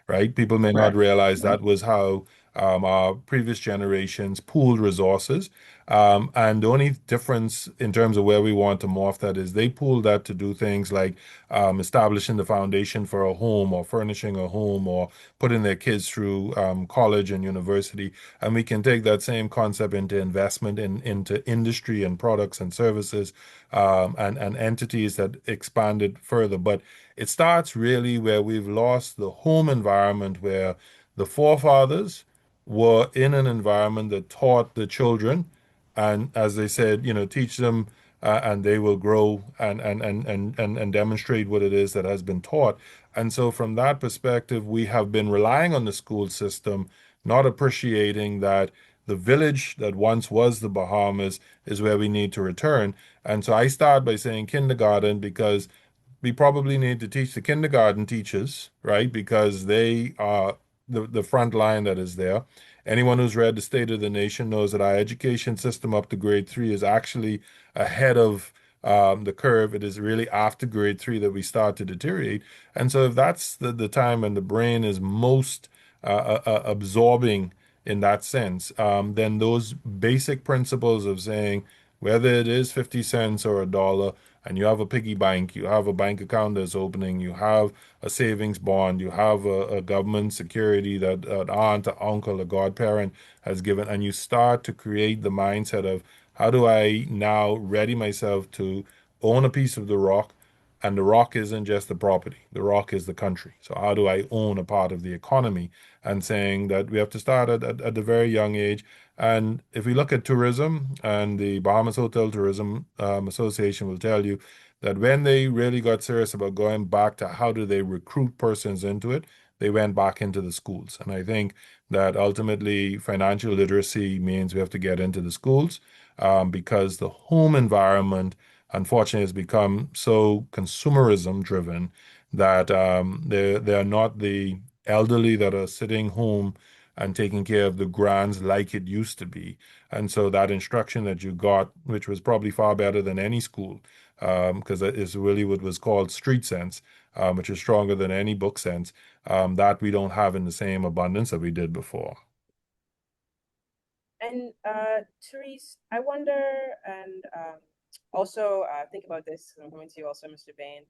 right? People may not realize that was how our previous generations pooled resources. And the only difference in terms of where we want to morph that is they pooled that to do things like establishing the foundation for a home or furnishing a home or putting their kids through college and university. And we can take that same concept into investment into industry and products and services and entities that expanded further. But it starts really where we've lost the home environment where the forefathers were in an environment that taught the children, and as they said, teach them, and they will grow and demonstrate what it is that has been taught. And so, from that perspective, we have been relying on the school system not appreciating that the village that once was the Bahamas is where we need to return. And so I start by saying kindergarten because we probably need to teach the kindergarten teachers, right? Because they are the front line that is there. Anyone who's read The State of the Nation knows that our education system up to grade three is actually ahead of the curve. It is really after grade three that we start to deteriorate. And so if that's the time when the brain is most absorbing in that sense, then those basic principles of saying whether it is 50 cents or a dollar, and you have a piggy bank, you have a bank account that's opening, you have a savings bond, you have a government security that an aunt, an uncle, a godparent has given, and you start to create the mindset of how do I now ready myself to own a piece of the rock? And the rock isn't just the property, the rock is the country. So, how do I own a part of the economy? And saying that we have to start at a very young age. And if we look at tourism, and the Bahamas Hotel Tourism Association will tell you that when they really got serious about going back to how do they recruit persons into it, they went back into the schools. And I think that ultimately financial literacy means we have to get into the schools because the home environment, unfortunately, has become so consumerism driven that they're not the elderly that are sitting home and taking care of the grands like it used to be. And so that instruction that you got, which was probably far better than any school, because that is really what was called street sense, which is stronger than any book sense, that we don't have in the same abundance that we did before. And Therese, I wonder, and also think about this. I'm coming to you also, Mr. Bain.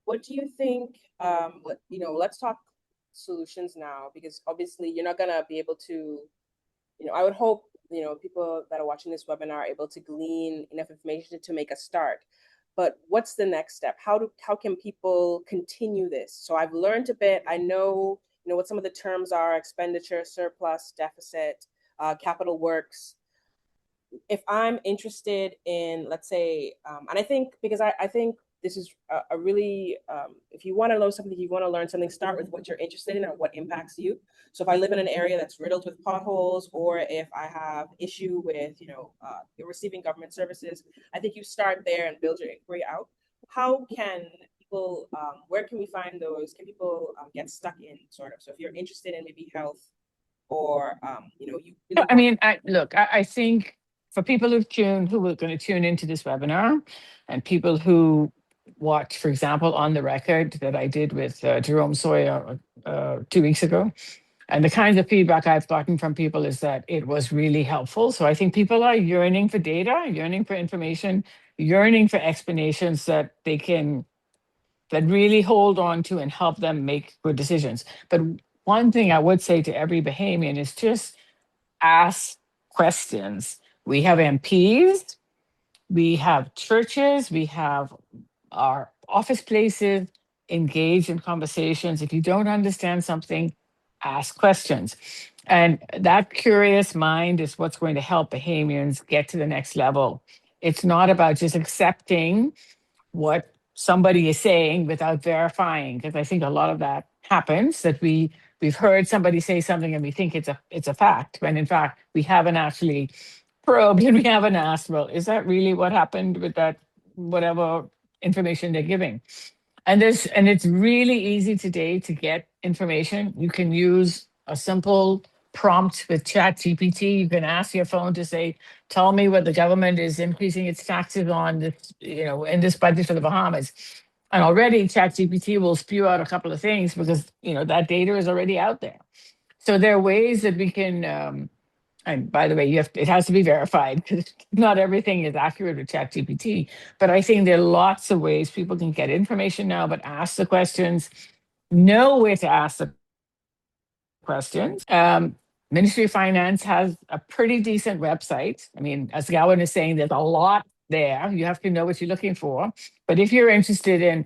What do you think? Let's talk solutions now, because obviously you're not gonna be able to. I would hope people that are watching this webinar are able to glean enough information to make a start. But what's the next step? How can people continue this? So I've learned a bit. I know what some of the terms are: expenditure, surplus, deficit, capital works. If I'm interested in, let's say, and I think because I think this is a really, if you want to know something, you want to learn something, start with what you're interested in and what impacts you. So if I live in an area that's riddled with potholes, or if I have issue with, receiving government services, I think you start there and build your inquiry out. How can people, where can we find those? Can people get stuck in sort of? So if you're interested in maybe health or, you really I mean, I think for people who are going to tune into this webinar, and people who watch, for example, on the record that I did with Jerome Sawyer 2 weeks ago, and the kinds of feedback I've gotten from people is that it was really helpful. So I think people are yearning for data, yearning for information, yearning for explanations that really hold on to and help them make good decisions. But one thing I would say to every Bahamian is just ask questions. We have MPs, we have churches, we have our office places, engage in conversations. If you don't understand something, ask questions. And that curious mind is what's going to help Bahamians get to the next level. It's not about just accepting what somebody is saying without verifying, because I think a lot of that happens, that we've heard somebody say something and we think it's a fact, when in fact we haven't actually probed and we haven't asked, well, is that really what happened with that whatever information they're giving? And it's really easy today to get information. You can use a simple prompt with Chat GPT. You can ask your phone to say, tell me what the government is increasing its taxes on this, in this budget for the Bahamas. And already Chat GPT will spew out a couple of things because, that data is already out there. So there are ways that we can, and by the way, it has to be verified because not everything is accurate with ChatGPT. But I think there are lots of ways people can get information now, but ask the questions, know where to ask the questions. Ministry of Finance has a pretty decent website. I mean, as Gowon is saying, there's a lot there. You have to know what you're looking for. But if you're interested in,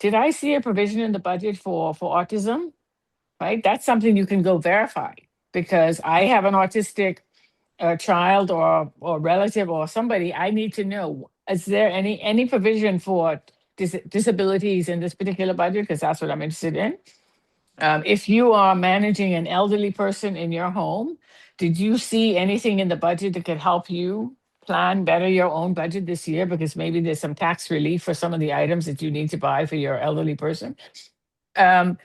did I see a provision in the budget for autism? Right? That's something you can go verify, because I have an autistic child or relative or somebody. I need to know, is there any provision for disabilities in this particular budget? Because that's what I'm interested in. If you are managing an elderly person in your home, did you see anything in the budget that could help you plan better your own budget this year? Because maybe there's some tax relief for some of the items that you need to buy for your elderly person. And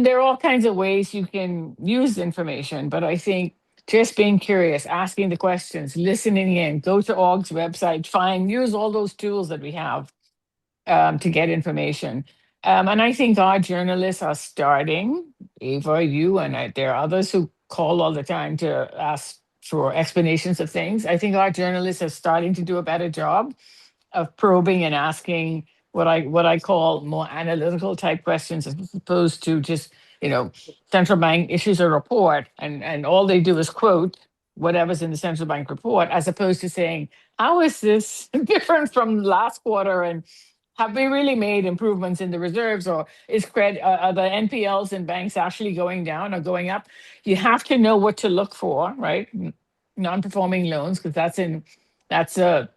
there are all kinds of ways you can use the information, but I think just being curious, asking the questions, listening in, go to org's website, use all those tools that we have to get information. And I think our journalists are starting, Ava, you, and there are others who call all the time to ask for explanations of things. I think our journalists are starting to do a better job of probing and asking what I call more analytical type questions, as opposed to just, central bank issues a report and all they do is quote whatever's in the central bank report, as opposed to saying, how is this different from last quarter, and have we really made improvements in the reserves, or are the NPLs in banks actually going down or going up? You have to know what to look for, right? Non-performing loans, because that's a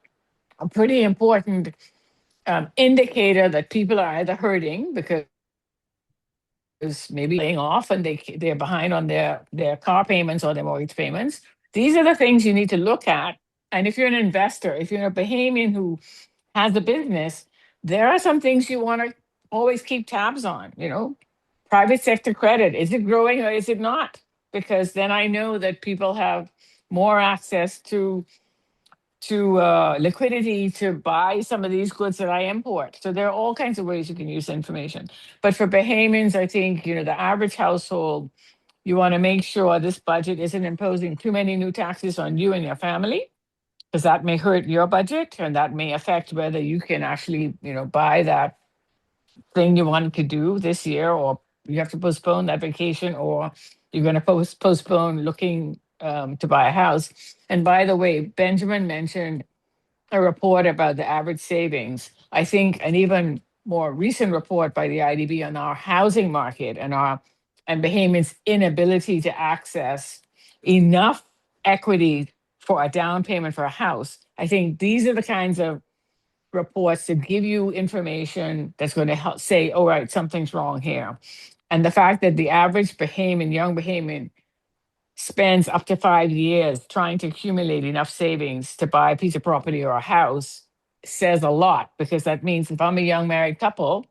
pretty important indicator that people are either hurting because maybe laying off and they're behind on their car payments or their mortgage payments. These are the things you need to look at. And if you're an investor, if you're a Bahamian who has a business, there are some things you want to always keep tabs on. Private sector credit, is it growing or is it not? Because then I know that people have more access to liquidity to buy some of these goods that I import. So there are all kinds of ways you can use information. But for Bahamians, I think, the average household, you want to make sure this budget isn't imposing too many new taxes on you and your family, because that may hurt your budget and that may affect whether you can actually, buy that thing you wanted to do this year, or you have to postpone that vacation, or you're going to postpone looking to buy a house. And by the way, Benjamin mentioned a report about the average savings. I think an even more recent report by the IDB on our housing market and Bahamians' inability to access enough equity for a down payment for a house. I think these are the kinds of reports to give you information that's going to help say, all right, something's wrong here. And the fact that the average Bahamian, young Bahamian, spends up to 5 years trying to accumulate enough savings to buy a piece of property or a house says a lot, because that means if I'm a young married couple,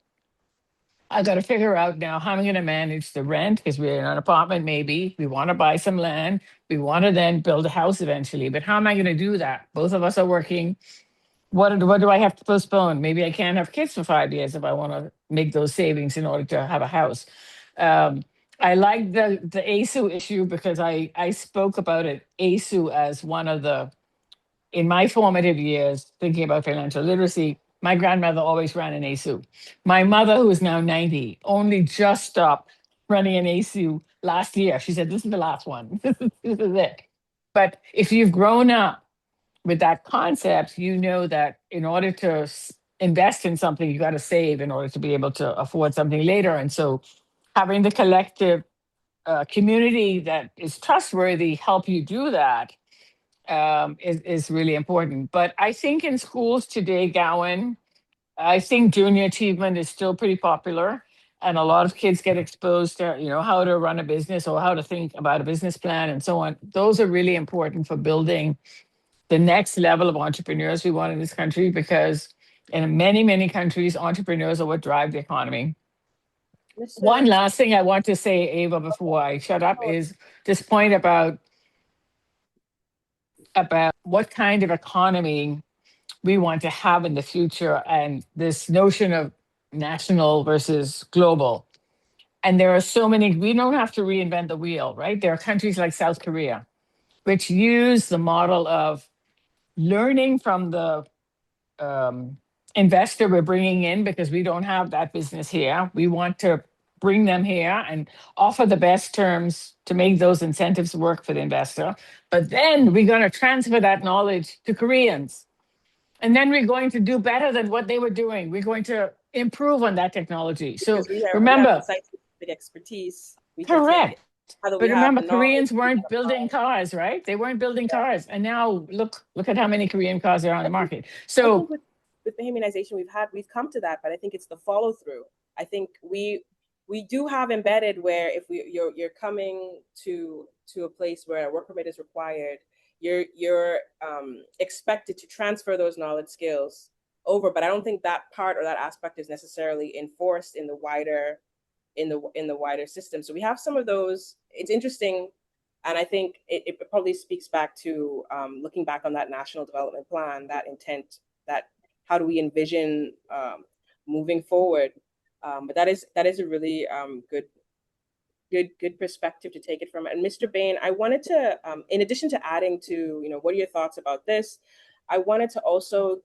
I got to figure out now how I'm going to manage the rent, because we're in an apartment, maybe we want to buy some land, we want to then build a house eventually, but how am I going to do that? Both of us are working. What do I have to postpone? Maybe I can't have kids for 5 years if I want to make those savings in order to have a house. I like the ASU issue, because I spoke about it, ASU, as one of in my formative years, thinking about financial literacy. My grandmother always ran an ASU. My mother, who is now 90, only just stopped running an ASU last year. She said, this is the last one. This is it. But if you've grown up with that concept, you know that in order to invest in something, you got to save in order to be able to afford something later. And so having the collective community that is trustworthy help you do that is really important. But I think in schools today, Gowon, I think junior achievement is still pretty popular. And a lot of kids get exposed to, how to run a business or how to think about a business plan and so on. Those are really important for building the next level of entrepreneurs we want in this country, because in many, many countries, entrepreneurs are what drive the economy. One last thing I want to say, Ava, before I shut up, is this point about what kind of economy we want to have in the future, and this notion of national versus global. And there are so many, we don't have to reinvent the wheel, right? There are countries like South Korea, which use the model of learning from the investor we're bringing in, because we don't have that business here. We want to bring them here and offer the best terms to make those incentives work for the investor. But then we're going to transfer that knowledge to Koreans. And then we're going to do better than what they were doing. We're going to improve on that technology. So remember, scientific expertise. Correct. But remember, Koreans weren't building cars, right? They weren't building cars. And now look at how many Korean cars are on the market. So with the Bahamianization we've come to that, but I think it's the follow through. I think we do have embedded where if you're coming to a place where a work permit is required, you're expected to transfer those knowledge skills over. But I don't think that part or that aspect is necessarily enforced in the wider system. So we have some of those. It's interesting, and I think it probably speaks back to looking back on that national development plan, that intent, that how do we envision moving forward. But that is a really good perspective to take it from. And Mr. Bain, I wanted to, in addition to adding to, what are your thoughts about this? I wanted to also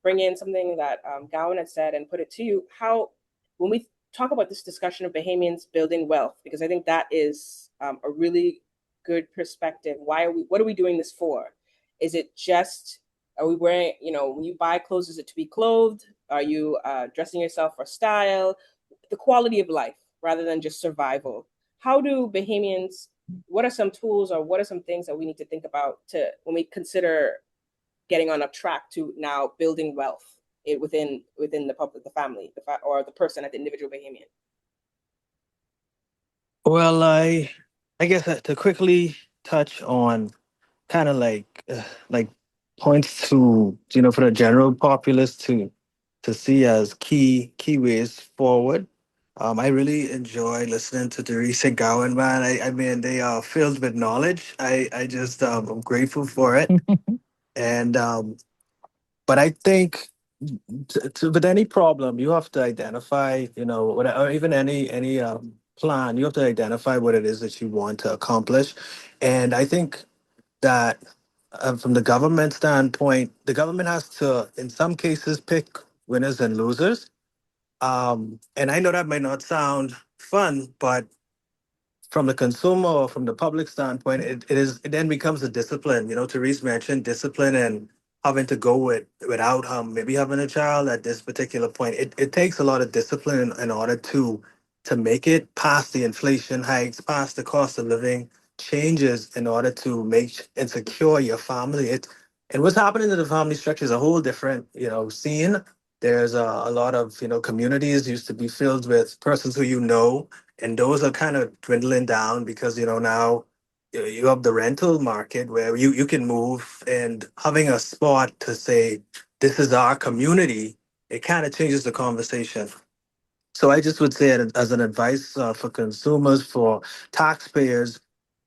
bring in something that Gowon had said and put it to you. How, when we talk about this discussion of Bahamians building wealth, because I think that is a really good perspective. What are we doing this for? Is it just, are we wearing, when you buy clothes, is it to be clothed? Are you dressing yourself for style? The quality of life rather than just survival. How do Bahamians, what are some tools or what are some things that we need to think about to when we consider getting on a track to now building wealth within the public, the family, or the person at the individual Bahamian? Well, I guess to quickly touch on kind of like points to for the general populace to see as key ways forward. I really enjoy listening to Therese and Gowan, man. I mean, they are filled with knowledge. I just I'm grateful for it. And but I think with any problem, you have to identify, or even any plan, you have to identify what it is that you want to accomplish. And I think that from the government standpoint, the government has to, in some cases, pick winners and losers. And I know that might not sound fun, but from the consumer or from the public standpoint, it then becomes a discipline. Therese mentioned discipline and having to go without maybe having a child at this particular point. It takes a lot of discipline in order to make it past the inflation hikes, past the cost of living changes in order to make and secure your family. And what's happening to the family structure is a whole different, scene. There's a lot of, communities used to be filled with persons who and those are kind of dwindling down because now you have the rental market where you can move, and having a spot to say this is our community, it kind of changes the conversation. So I just would say as an advice for consumers, for taxpayers,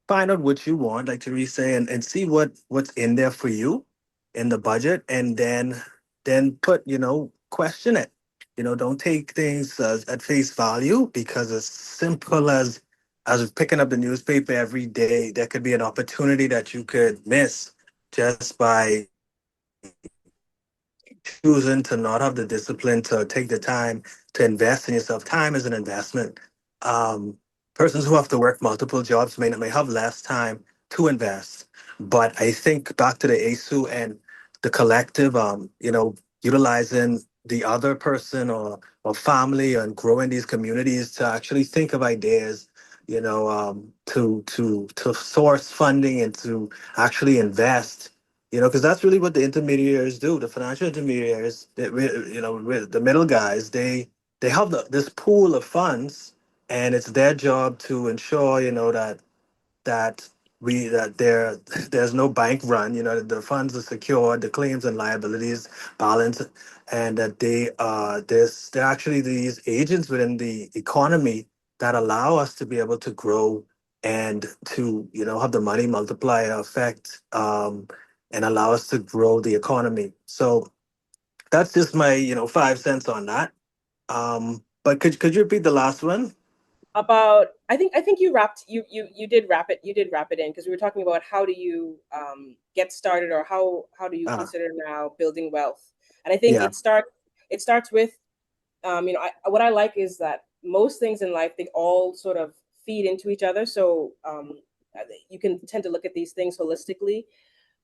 find out what you want, like Therese say, and see what's in there for you in the budget, and then put question it. Don't take things at face value, because as simple as picking up the newspaper every day, there could be an opportunity that you could miss just by choosing to not have the discipline to take the time to invest in yourself. Time is an investment. Um, Persons who have to work multiple jobs may have less time to invest. But I think back to the ASU and the collective, utilizing the other person or family and growing these communities to actually think of ideas, to source funding and to actually invest, because that's really what the intermediaries do. The financial intermediaries, with the middle guys, they have this pool of funds, and it's their job to ensure, that there's no bank run. The funds are secured, the claims and liabilities balance, and that they're actually these agents within the economy that allow us to be able to grow and to have the money multiplier effect, and allow us to grow the economy. So that's just my 5 cents on that. But could you repeat the last one? About, I think you did wrap it in, because we were talking about how do you get started, or how do you uh, consider now building wealth. And I think yeah. it starts with what I like is that most things in life, they all sort of feed into each other. So you can tend to look at these things holistically.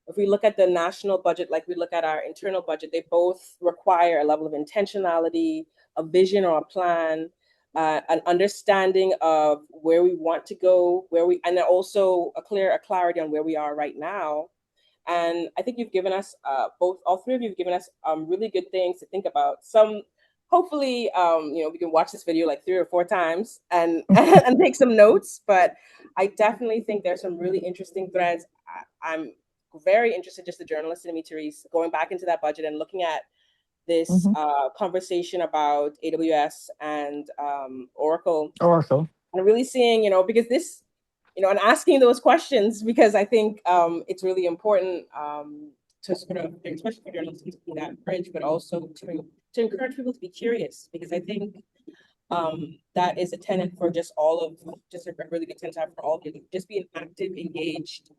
If we look at the national budget, like we look at our internal budget, they both require a level of intentionality, a vision or a plan, an understanding of where we want to go, and then also a clarity on where we are right now. And I think you've given us all three of you have given us really good things to think about. Some hopefully, we can watch this video like 3 or 4 times and and take some notes. But I definitely think there's some really interesting threads. I'm very interested, just the journalist in me, Therese, going back into that budget and looking at this conversation about AWS and Oracle, Oracle. and really seeing, because this, and asking those questions, because I think it's really important to sort of, especially for journalists, to be that bridge, but also to encourage people to be curious, because I think that is a tenet for just a really good tenet to have for all of you. Just be an active, engaged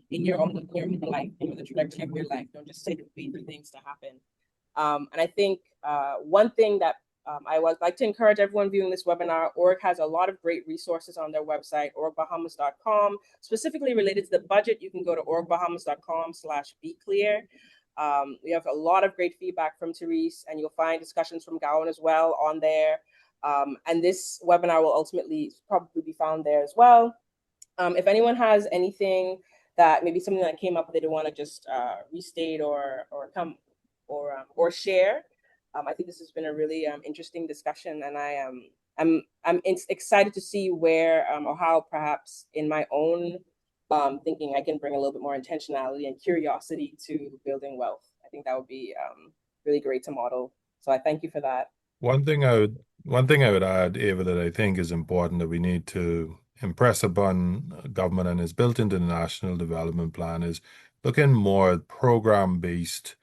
in your own life, the trajectory of your life. Don't just sit and wait for things to happen. And I think one thing that I would like to encourage everyone viewing this webinar, Org has a lot of great resources on their website, orgbahamas.com. Specifically related to the budget, you can go to orgbahamas.com/beclear. We have a lot of great feedback from Therese, and you'll find discussions from Gowon as well on there. And this webinar will ultimately probably be found there as well. If anyone has anything that maybe something that came up that they want to just restate or share, I think this has been a really interesting discussion, and I'm excited to see where or how perhaps in my own thinking I can bring a little bit more intentionality and curiosity to building wealth. I think that would be really great to model. So I thank you for that. One thing I would add, Ava, that I think is important that we need to impress upon government and is built into the National Development Plan is looking more at program-based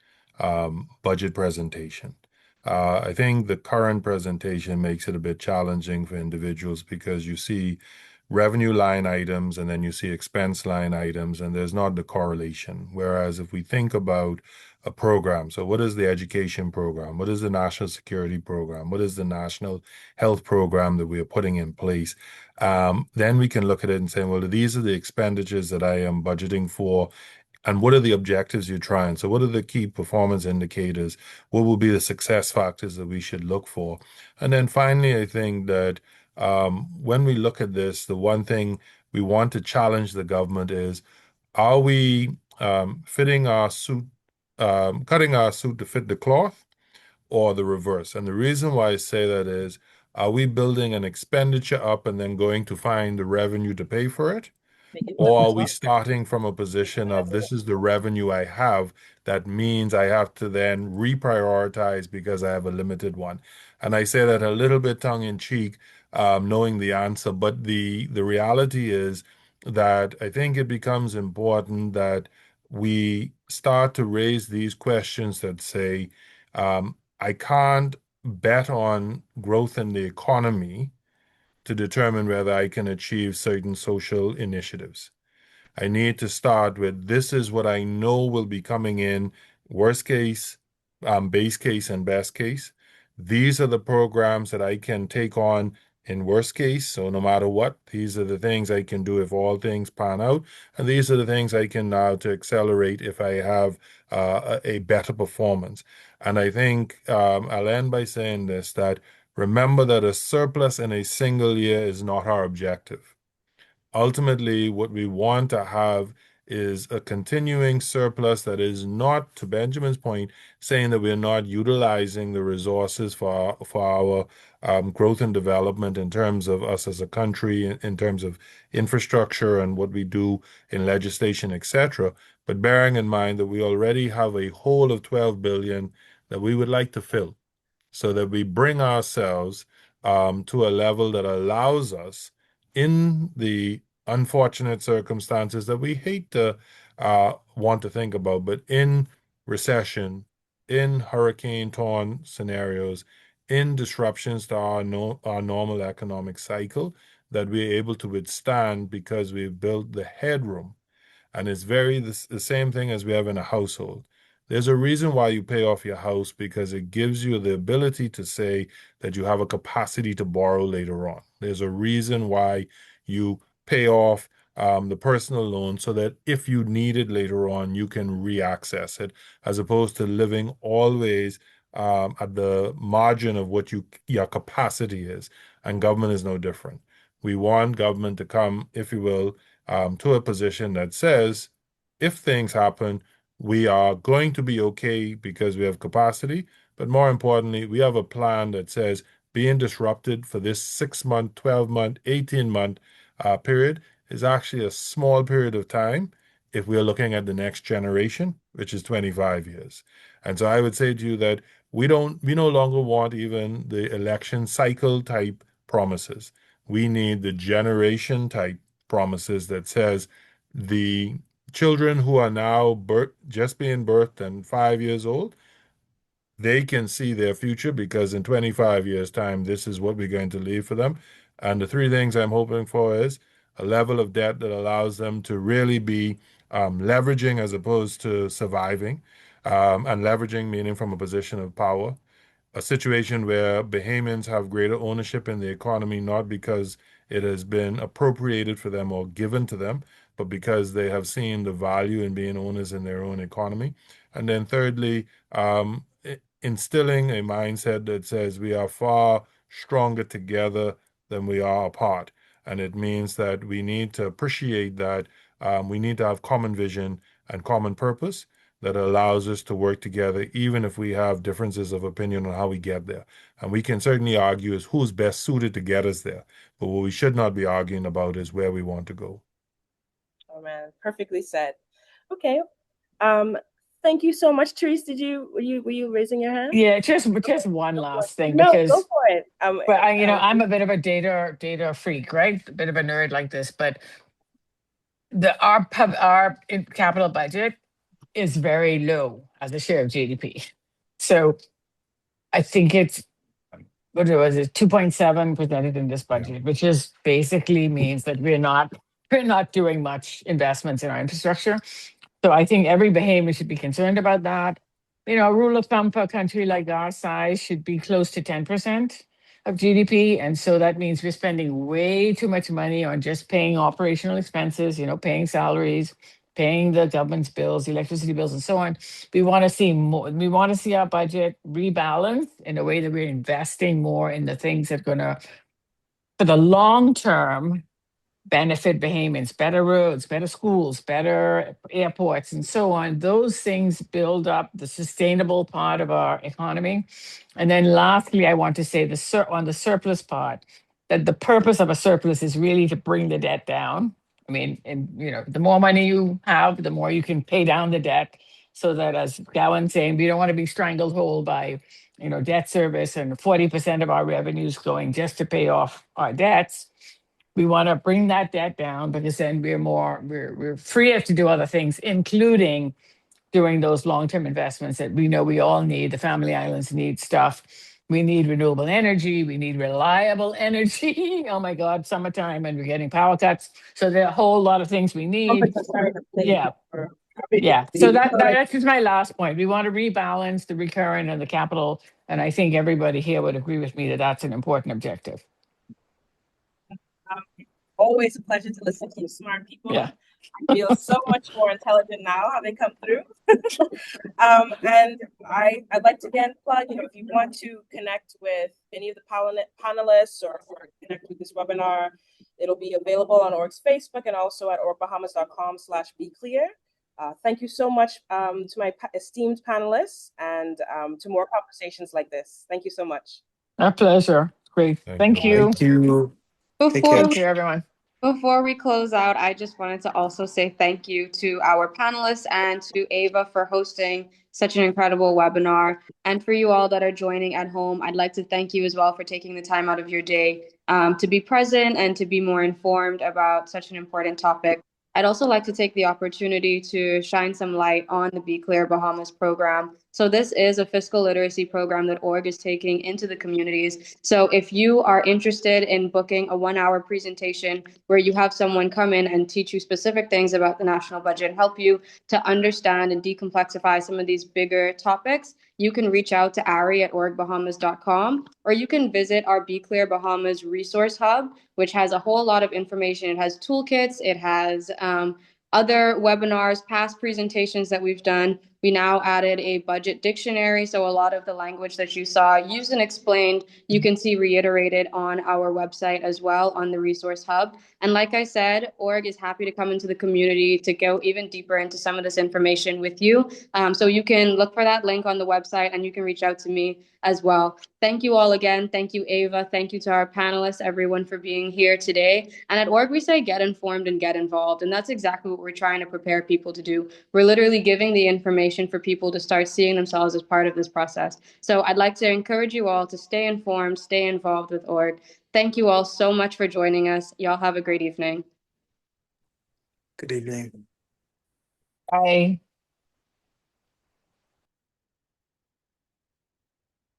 budget presentation. I think the current presentation makes it a bit challenging for individuals because you see revenue line items and then you see expense line items, and there's not the correlation. Whereas if we think about a program, so what is the education program? What is the national security program? What is the national health program that we are putting in place? Then we can look at it and say, well, these are the expenditures that I am budgeting for. And what are the objectives you're trying? So what are the key performance indicators? What will be the success factors that we should look for? And then finally, I think that when we look at this, the one thing we want to challenge the government is, are we fitting our suit, cutting our suit to fit the cloth, or the reverse? And the reason why I say that is, are we building an expenditure up and then going to find the revenue to pay for it? Or are we starting from a position of this is the revenue I have, that means I have to then reprioritize because I have a limited one? And I say that a little bit tongue in cheek, knowing the answer, but the reality is that I think it becomes important that we start to raise these questions that say, I can't bet on growth in the economy to determine whether I can achieve certain social initiatives. I need to start with this is what I know will be coming in, worst case, base case, and best case. These are the programs that I can take on in worst case. So no matter what, these are the things I can do if all things pan out. And these are the things I can now to accelerate if I have a better performance. And I think I'll end by saying this, that remember that a surplus in a single year is not our objective. Ultimately, what we want to have is a continuing surplus that is not, to Benjamin's point, saying that we're not utilizing the resources for our growth and development in terms of us as a country, in terms of infrastructure and what we do in legislation, etc. But bearing in mind that we already have a hole of 12 billion that we would like to fill, so that we bring ourselves to a level that allows us, in the unfortunate circumstances that we hate to want to think about, but in recession, in hurricane-torn scenarios, in disruptions to our normal economic cycle, that we're able to withstand because we've built the headroom. And it's the same thing as we have in a household. There's a reason why you pay off your house, because it gives you the ability to say that you have a capacity to borrow later on. There's a reason why you pay off the personal loan, so that if you need it later on, you can re-access it, as opposed to living always at the margin of what your capacity is. And government is no different. We want government to come, if you will, to a position that says, if things happen, We are going to be okay because we have capacity, but more importantly, we have a plan that says being disrupted for this 6 month, 12-month, 18-month period is actually a small period of time if we're looking at the next generation, which is 25 years. And so I would say to you that we no longer want even the election cycle type promises. We need the generation type promises that says the children who are now just being birthed and 5 years old, they can see their future because in 25 years' time, this is what we're going to leave for them. And the three things I'm hoping for is a level of debt that allows them to really be leveraging as opposed to surviving, and leveraging meaning from a position of power, a situation where Bahamians have greater ownership in the economy, not because it has been appropriated for them or given to them, but because they have seen the value in being owners in their own economy. And then thirdly, instilling a mindset that says we are far stronger together than we are apart. And it means that we need to appreciate that we need to have common vision and common purpose that allows us to work together, even if we have differences of opinion on how we get there. And we can certainly argue as who's best suited to get us there. But what we should not be arguing about is where we want to go. Oh man, perfectly said. Okay. Thank you so much, Therese. Were you raising your hand? Yeah, just one last thing, No, because go for it. but I'm a bit of a data freak, right? A bit of a nerd like this, but our capital budget is very low as a share of GDP. So I think it's, what was it, 2.7 presented in this budget, which just basically means that we're not doing much investments in our infrastructure. So I think every Bahamian should be concerned about that. A rule of thumb for a country like our size should be close to 10% of GDP. And so that means we're spending way too much money on just paying operational expenses, paying salaries, paying the government's bills, electricity bills, and so on. We want to see more. We want to see our budget rebalance in a way that we're investing more in the things that are going to, for the long term, benefit Bahamians, better roads, better schools, better airports, and so on. Those things build up the sustainable part of our economy. And then lastly, I want to say on the surplus part, that the purpose of a surplus is really to bring the debt down. I mean, the more money you have, the more you can pay down the debt, so that, as Gowon's saying, we don't want to be strangled whole by debt service and 40% of our revenues going just to pay off our debts. We want to bring that debt down, because then we're freer to do other things, including doing those long-term investments that we know we all need. The family islands need stuff. We need renewable energy. We need reliable energy. Oh my God, summertime and we're getting power cuts. So there are a whole lot of things we need. Yeah. Yeah. So that's just my last point. We want to rebalance the recurrent and the capital. And I think everybody here would agree with me that that's an important objective. Always a pleasure to listen to you smart people. Yeah. I feel so much more intelligent now how they come through. And I'd like to again plug, if you want to connect with any of the panelists or connect with this webinar, it'll be available on Org's Facebook and also at orgbahamas.com/beclear. Thank you so much to my esteemed panelists, and to more conversations like this. Thank you so much. Our pleasure. Great. Thank you. Thank you. Take care. Thank you, everyone. Before we close out, I just wanted to also say thank you to our panelists and to Ava for hosting such an incredible webinar. And for you all that are joining at home, I'd like to thank you as well for taking the time out of your day to be present and to be more informed about such an important topic. I'd also like to take the opportunity to shine some light on the Be Clear Bahamas program. So this is a fiscal literacy program that org is taking into the communities. So if you are interested in booking a 1-hour presentation where you have someone come in and teach you specific things about the national budget, help you to understand and decomplexify some of these bigger topics, you can reach out to Ari at orgbahamas.com, or you can visit our Be Clear Bahamas resource hub, which has a whole lot of information. It has toolkits, it has other webinars, past presentations that we've done. We now added a budget dictionary, so a lot of the language that you saw used and explained, you can see reiterated on our website as well on the Resource Hub. And like I said, org is happy to come into the community to go even deeper into some of this information with you. So you can look for that link on the website and you can reach out to me as well. Thank you all again. Thank you, Ava. Thank you to our panelists, everyone, for being here today. And at org, we say get informed and get involved. And that's exactly what we're trying to prepare people to do. We're literally giving the information for people to start seeing themselves as part of this process. So I'd like to encourage you all to stay informed, stay involved with org. Thank you all so much for joining us. Y'all have a great evening. Good evening. Bye.